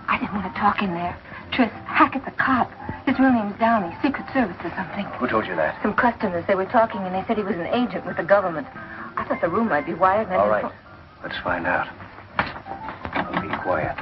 I didn't want to talk in there. Tris, Hackett's a cop. His real name's Downey, Secret Service or something. Who told you that? Some customers, they were talking and they said he was an agent with the government. I thought the room might be wired and I All didn't right. Let's find out. I'll be quiet.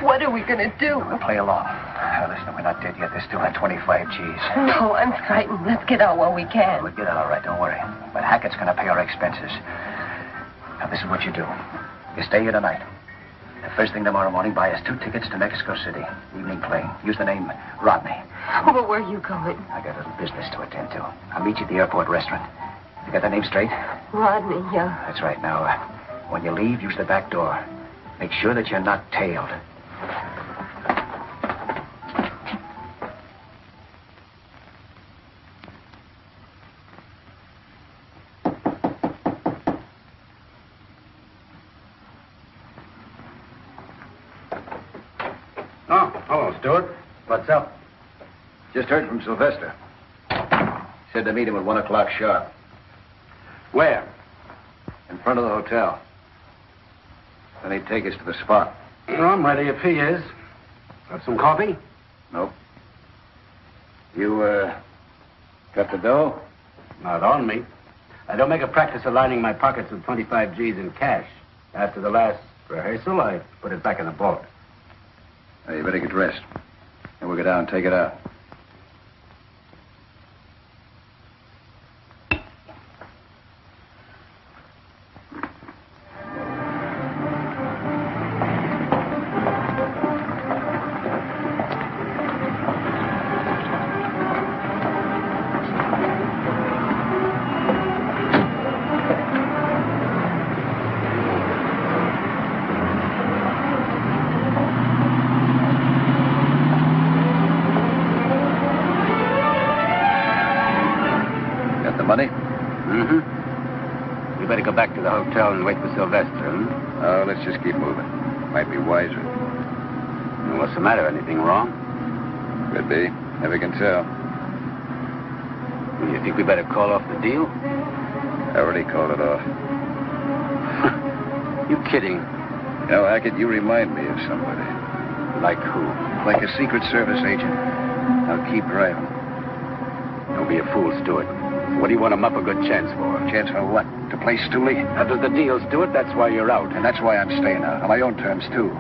What are we going to do? We'll play along. Listen, we're not dead yet. There's still that 25 G's. No, I'm frightened. Let's get out while we can. We'll get out all right, don't worry. But Hackett's going to pay our expenses. Now, this is what you do. You stay here tonight. The first thing tomorrow morning, buy us 2 tickets to Mexico City. Evening plane. Use the name Rodney. Oh, but where are you going? I got a little business to attend to. I'll meet you at the airport restaurant. You got the name straight? Rodney, yeah. That's right. Now, when you leave, use the back door. Make sure that you're not tailed. Oh, hello, Stewart. What's up? Just heard from Sylvester. Said to meet him at 1 o'clock sharp. Where? In front of the hotel. Then he'd take us to the spot. Well, I'm ready if he is. Got some coffee? Nope. You, got the dough? Not on me. I don't make a practice of lining my pockets with 25 G's in cash. After the last rehearsal, I put it back in the boat. Now, you better get dressed. And we'll go down and take it out. Money? Mm-hmm. We better go back to the hotel and wait for Sylvester, huh? Oh, let's just keep moving. Might be wiser. Well, what's the matter? Anything wrong? Could be. Never can tell. You think we better call off the deal? I already called it off. You kidding? You know, Hackett, you remind me of somebody. Like who? Like a Secret Service agent. Now keep driving. Don't be a fool, Stewart. What do you want him up a good chance for? Chance for what? To play Stooley? That was the deal, Stewart. That's why you're out. And that's why I'm staying out. On my own terms, too.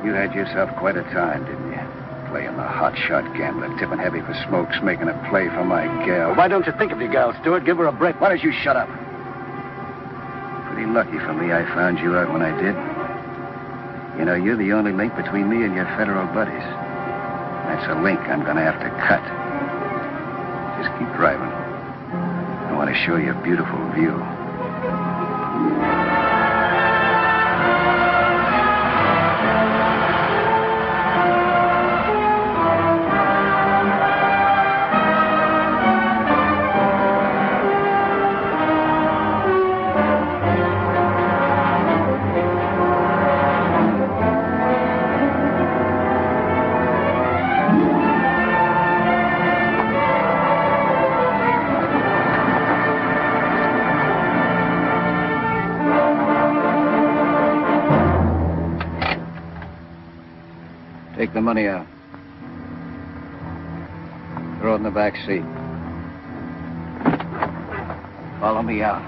You had yourself quite a time, didn't you? Playing the hot-shot gambler, tipping heavy for smokes, making a play for my gal. Well, why don't you think of your gal, Stewart? Give her a break. Why don't you shut up? Pretty lucky for me I found you out when I did. You know, you're the only link between me and your federal buddies. That's a link I'm going to have to cut. Just keep driving. I want to show you a beautiful view. Take the money out. Throw it in the back seat. Follow me out.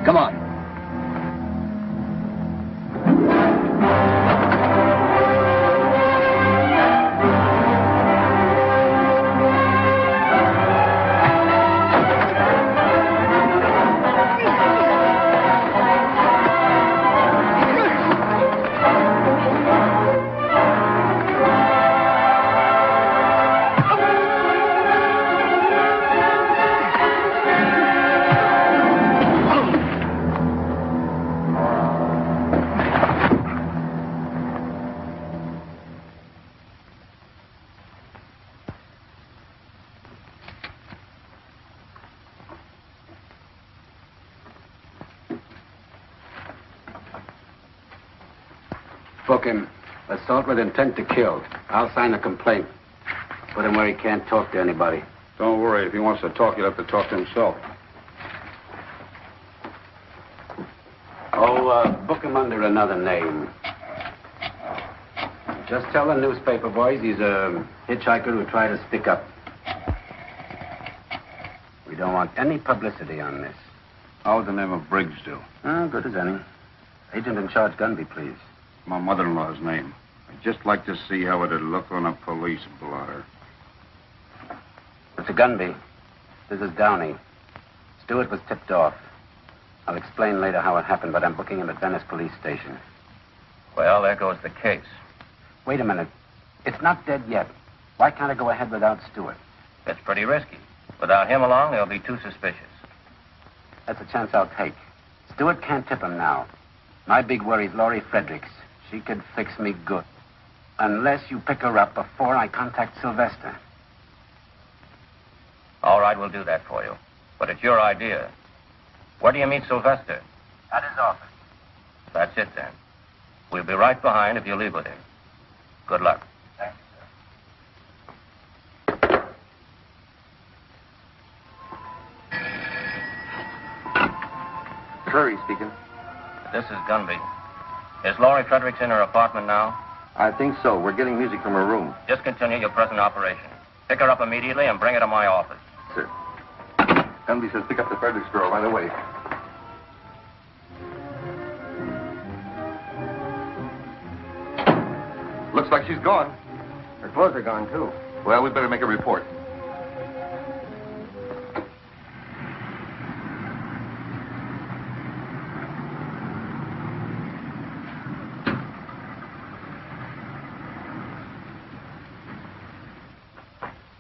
Come on. Book him. Assault with intent to kill. I'll sign a complaint. Put him where he can't talk to anybody. Don't worry. If he wants to talk, he'll have to talk to himself. Book him under another name. Just tell the newspaper boys he's a hitchhiker who tried to stick up. We don't want any publicity on this. How would the name of Briggs do? Oh, good as any. Agent in charge, Gunby, please. My mother-in-law's name. I'd just like to see how it'd look on a police blotter. Mr. Gunby, this is Downey. Stewart was tipped off. I'll explain later how it happened, but I'm booking him at Venice Police Station. Well, there goes the case. Wait a minute. It's not dead yet. Why can't I go ahead without Stewart? It's pretty risky. Without him along, they'll be too suspicious. That's a chance I'll take. Stewart can't tip him now. My big worry's Laurie Fredericks. She could fix me good. Unless you pick her up before I contact Sylvester. All right, we'll do that for you. But it's your idea. Where do you meet Sylvester? At his office. That's it, then. We'll be right behind if you leave with him. Good luck. Thanks, sir. Curry speaking. This is Gunby. Is Laurie Fredericks in her apartment now? I think so. We're getting music from her room. Just continue your present operation. Pick her up immediately and bring her to my office. Sir. Gunby says pick up the Fredericks girl right away. Looks like she's gone. Her clothes are gone, too. Well, we'd better make a report.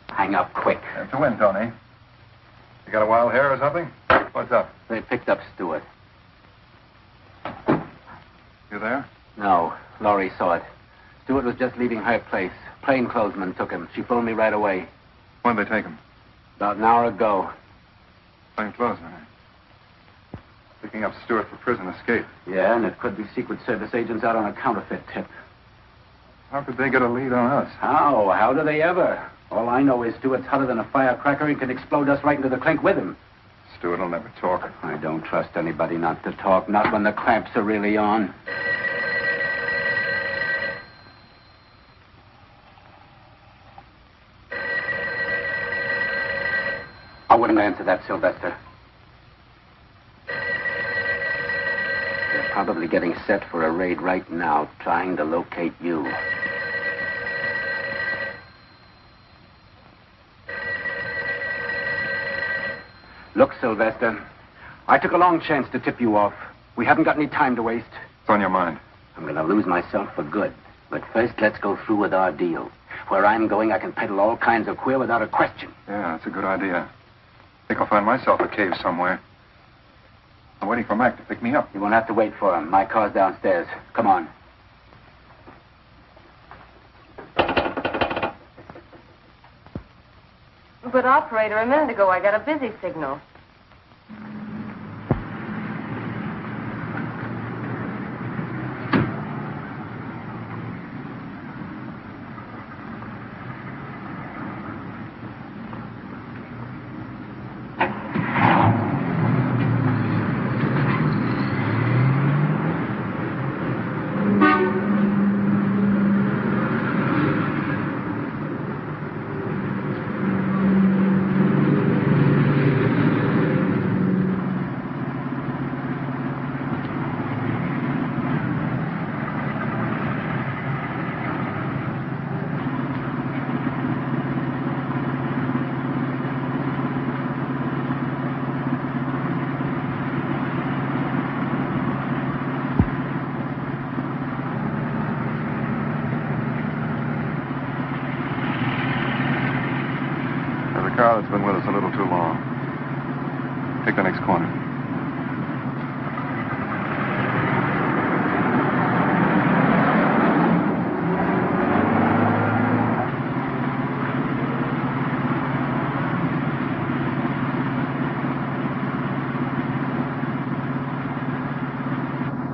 Hang up quick. Have to win, Tony. You got a wild hair or something? What's up? They picked up Stewart. You there? No, Laurie saw it. Stewart was just leaving her place. Plainclothesman took him. She phoned me right away. When did they take him? About an hour ago. Plainclothesman. Picking up Stewart for prison escape. Yeah, and it could be Secret Service agents out on a counterfeit tip. How could they get a lead on us? How? How do they ever? All I know is Stewart's hotter than a firecracker and can explode us right into the clink with him. Stewart will never talk. I don't trust anybody not to talk, not when the clamps are really on. I wouldn't answer that, Sylvester. They're probably getting set for a raid right now, trying to locate you. Look, Sylvester, I took a long chance to tip you off. We haven't got any time to waste. It's on your mind. I'm going to lose myself for good. But first, let's go through with our deal. Where I'm going, I can peddle all kinds of queer without a question. Yeah, that's a good idea. I think I'll find myself a cave somewhere. I'm waiting for Mac to pick me up. You won't have to wait for him. My car's downstairs. Come on. But, operator, a minute ago I got a busy signal. Car that's been with us a little too long. Take the next corner.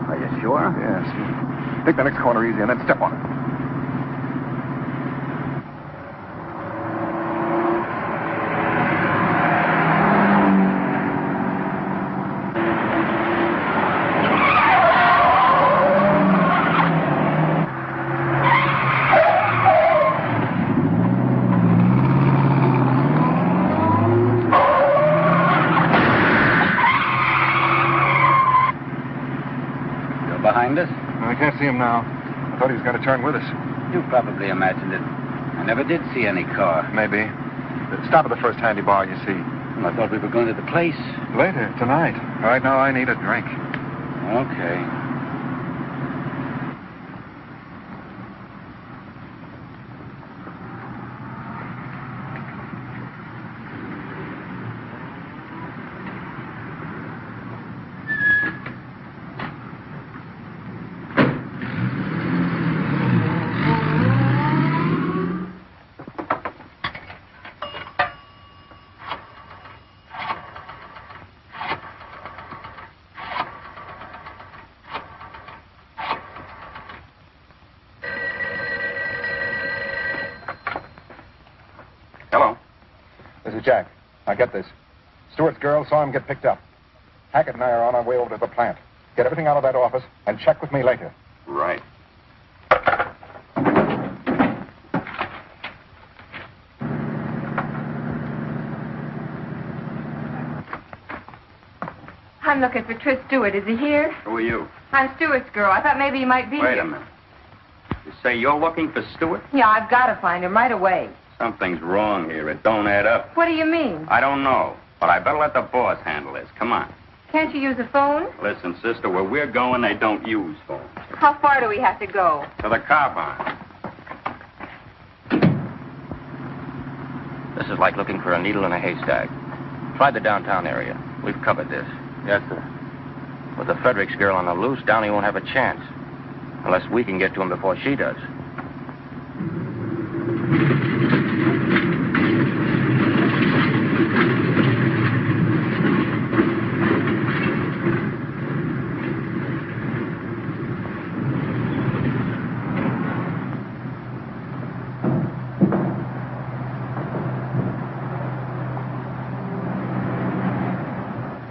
Are you sure? Yes. Take the next corner easy and then step on it. behind us? I can't see him now. I thought he was going to turn with us. You probably imagined it. I never did see any car. Maybe. Stop at the first handy bar you see. Well, I thought we were going to the place. Later, tonight. Right now, I need a drink. Okay. This is Jack. Now get this. Stewart's girl saw him get picked up. Hackett and I are on our way over to the plant. Get everything out of that office and check with me later. Right. I'm looking for Tris Stewart. Is he here? Who are you? I'm Stewart's girl. I thought maybe he might be Wait here. a minute. You say you're looking for Stewart? Yeah, I've got to find him right away. Something's wrong here. It don't add up. What do you mean? I don't know, but I better let the boss handle this. Come on. Can't you use a phone? Listen, sister, where we're going, they don't use phones. How far do we have to go? To the car barn. This is like looking for a needle in a haystack. Try the downtown area. We've covered this. Yes, sir. With the Fredericks girl on the loose, Downey won't have a chance. Unless we can get to him before she does.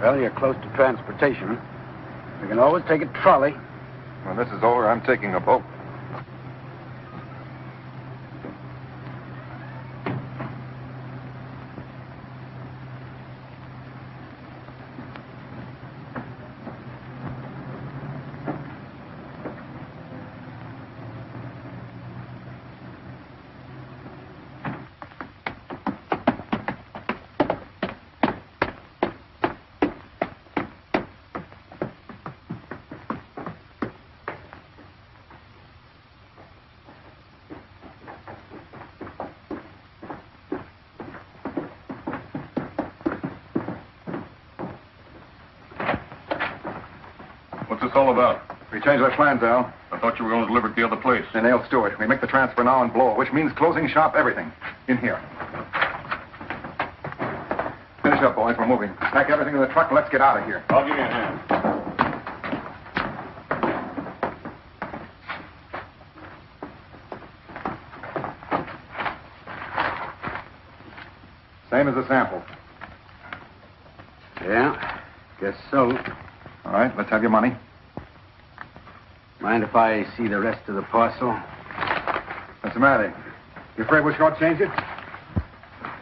Well, you're close to transportation. We can always take a trolley. When this is over, I'm taking a boat. What's this all about? We changed our plans, Al. I thought you were going to deliver it to the other place. They nailed Stewart. We make the transfer now and blow, which means closing shop, everything. In here. Finish up, boys. We're moving. Pack everything in the truck and let's get out of here. I'll give you a hand. Same as the sample. Yeah, guess so. All right, let's have your money. Mind if I see the rest of the parcel? What's the matter? You afraid we'll shortchange it?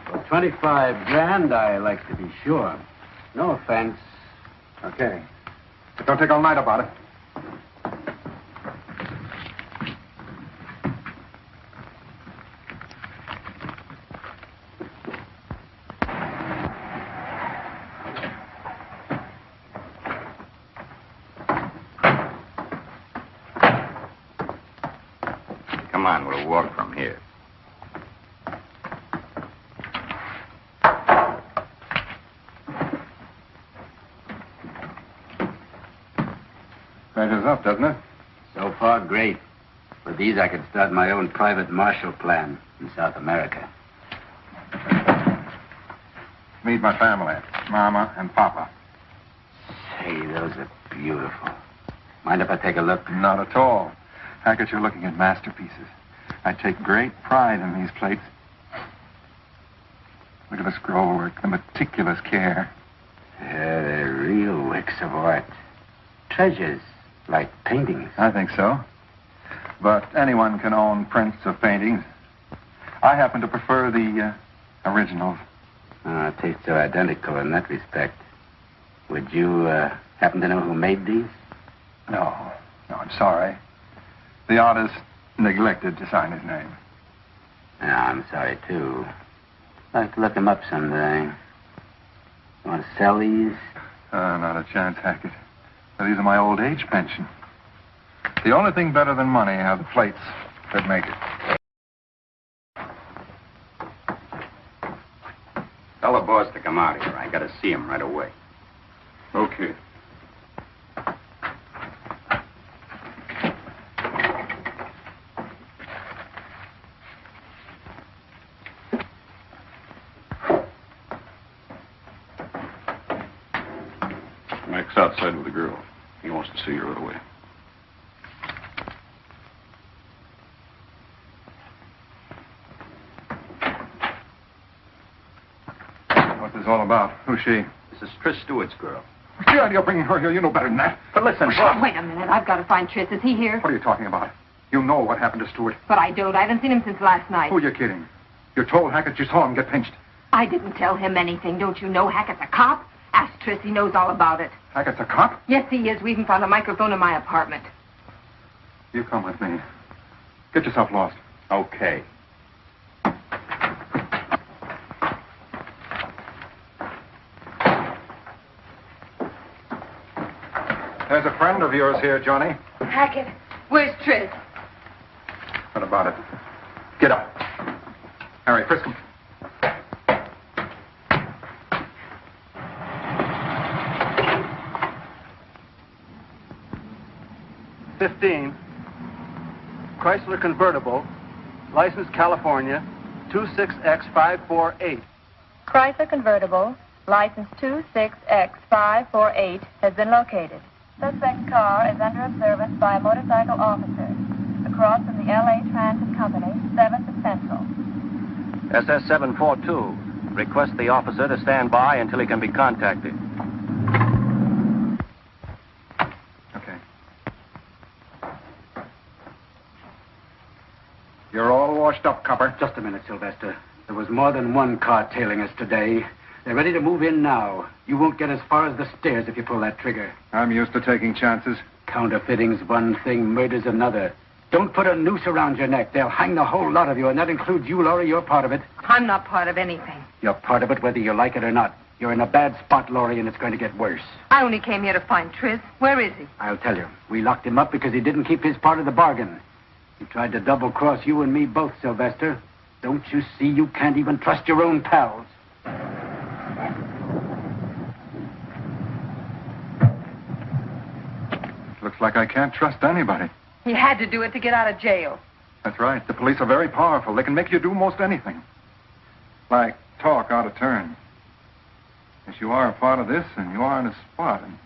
For 25 grand, I like to be sure. No offense. Okay. But don't take all night about it. Come on, we'll walk from here. Measures up, doesn't it? So far, great. With these, I could start my own private Marshall Plan in South America. Meet my family. Mama and Papa. Say, those are beautiful. Mind if I take a look? Not at all. Hackett, you're looking at masterpieces. I take great pride in these plates. Look at the scroll work, the meticulous care. Yeah, they're real works of art. Treasures, like paintings. I think so. But anyone can own prints of paintings. I happen to prefer the originals. Tastes are identical in that respect. Would you happen to know who made these? No. No, I'm sorry. The artist neglected to sign his name. Yeah, I'm sorry, too. I'd like to look him up someday. You want to sell these? Not a chance, Hackett. These are my old age pension. The only thing better than money are the plates that make it. Tell the boss to come out here. I got to see him right away. Okay. Mike's outside with a girl. He wants to see her right away. What's this all about? Who's she? This is Tris Stewart's girl. What's the idea of bringing her here? You know better than that. But listen, Wait a minute. I've got to find Tris. Is he here? What are you talking about? You know what happened to Stewart. But I don't. I haven't seen him since last night. Who are you kidding? You told Hackett you saw him get pinched. I didn't tell him anything. Don't you know Hackett's a cop? Ask Tris. He knows all about it. Hackett's a cop? Yes, he is. We even found a microphone in my apartment. You come with me. Get yourself lost. Okay. There's a friend of yours here, Johnny. Hackett, where's Tris? What about it? Get up. Harry, frisk him. Chrysler convertible, license California, 26X548. Chrysler convertible, license 26X548, has been located. Suspect car is under observance by a motorcycle officer. Across from the L.A. Transit Company, 7th and Central. SS742. Request the officer to stand by until he can be contacted. Okay. You're all washed up, copper. Just a minute, Sylvester. There was more than one car tailing us today. They're ready to move in now. You won't get as far as the stairs if you pull that trigger. I'm used to taking chances. Counterfeiting's one thing, murder's another. Don't put a noose around your neck. They'll hang the whole lot of you, and that includes you, Laurie. You're part of it. I'm not part of anything. You're part of it whether you like it or not. You're in a bad spot, Laurie, and it's going to get worse. I only came here to find Tris. Where is he? I'll tell you. We locked him up because he didn't keep his part of the bargain. He tried to double-cross you and me both, Sylvester. Don't you see you can't even trust your own pals? Looks like I can't trust anybody. He had to do it to get out of jail. That's right. The police are very powerful. They can make you do most anything. Like talk out of turn. Yes, you are a part of this, and you are in a spot. And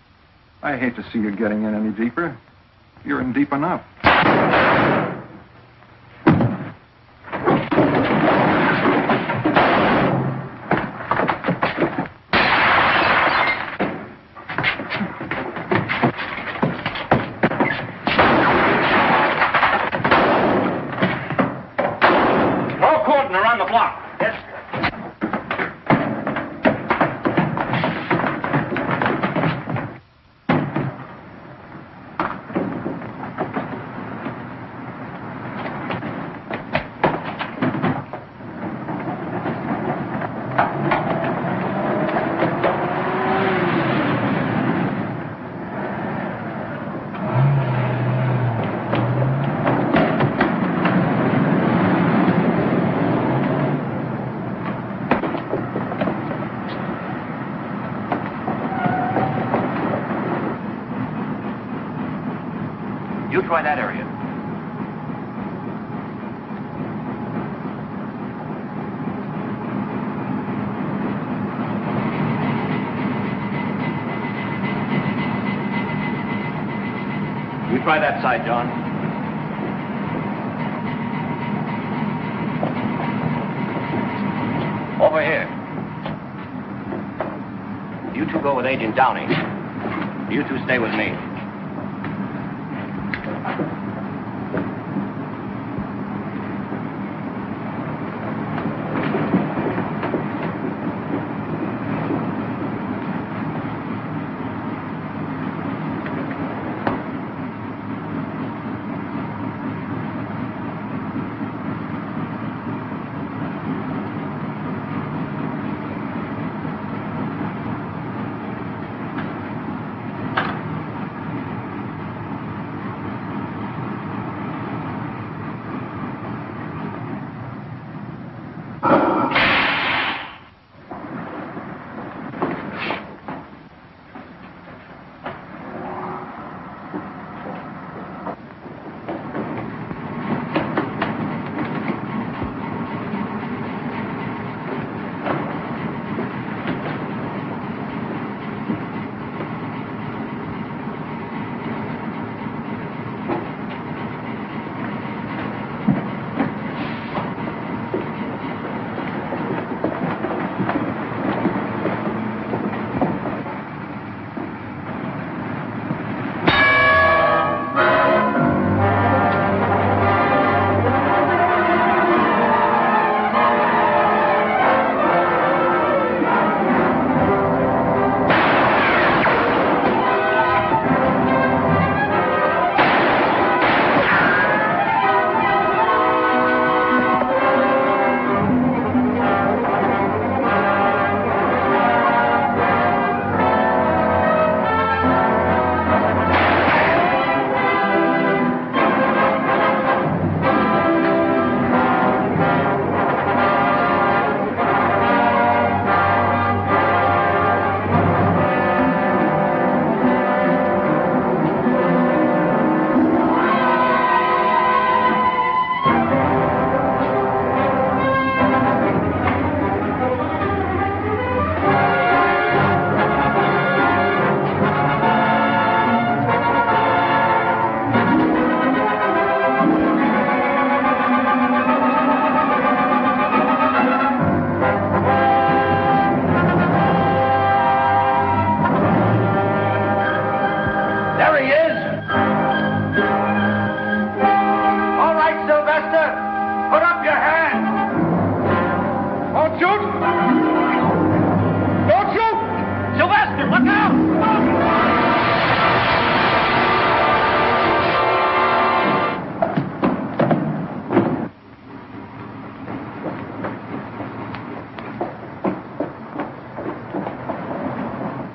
I hate to see you getting in any deeper. You're in deep enough. You try that area. You try that side, John. Over here. You two go with Agent Downey. You two stay with me.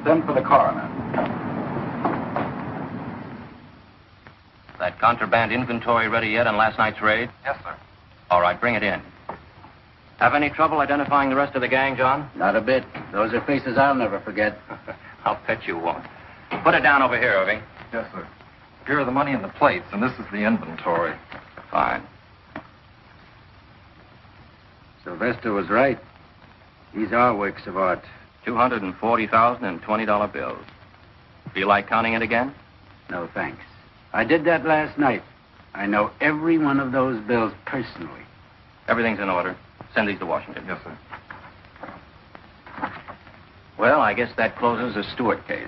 Send for the coroner. That contraband inventory ready yet on last night's raid? Yes, sir. All right, bring it in. Have any trouble identifying the rest of the gang, John? Not a bit. Those are faces I'll never forget. I'll bet you won't. Put it down over here, Irving. Yes, sir. Here are the money and the plates, and this is the inventory. Fine. Sylvester was right. These are works of art. $240,000 in $20 bills. Feel like counting it again? No, thanks. I did that last night. I know every one of those bills personally. Everything's in order. Send these to Washington. Yes, sir. Well, I guess that closes the Stewart case.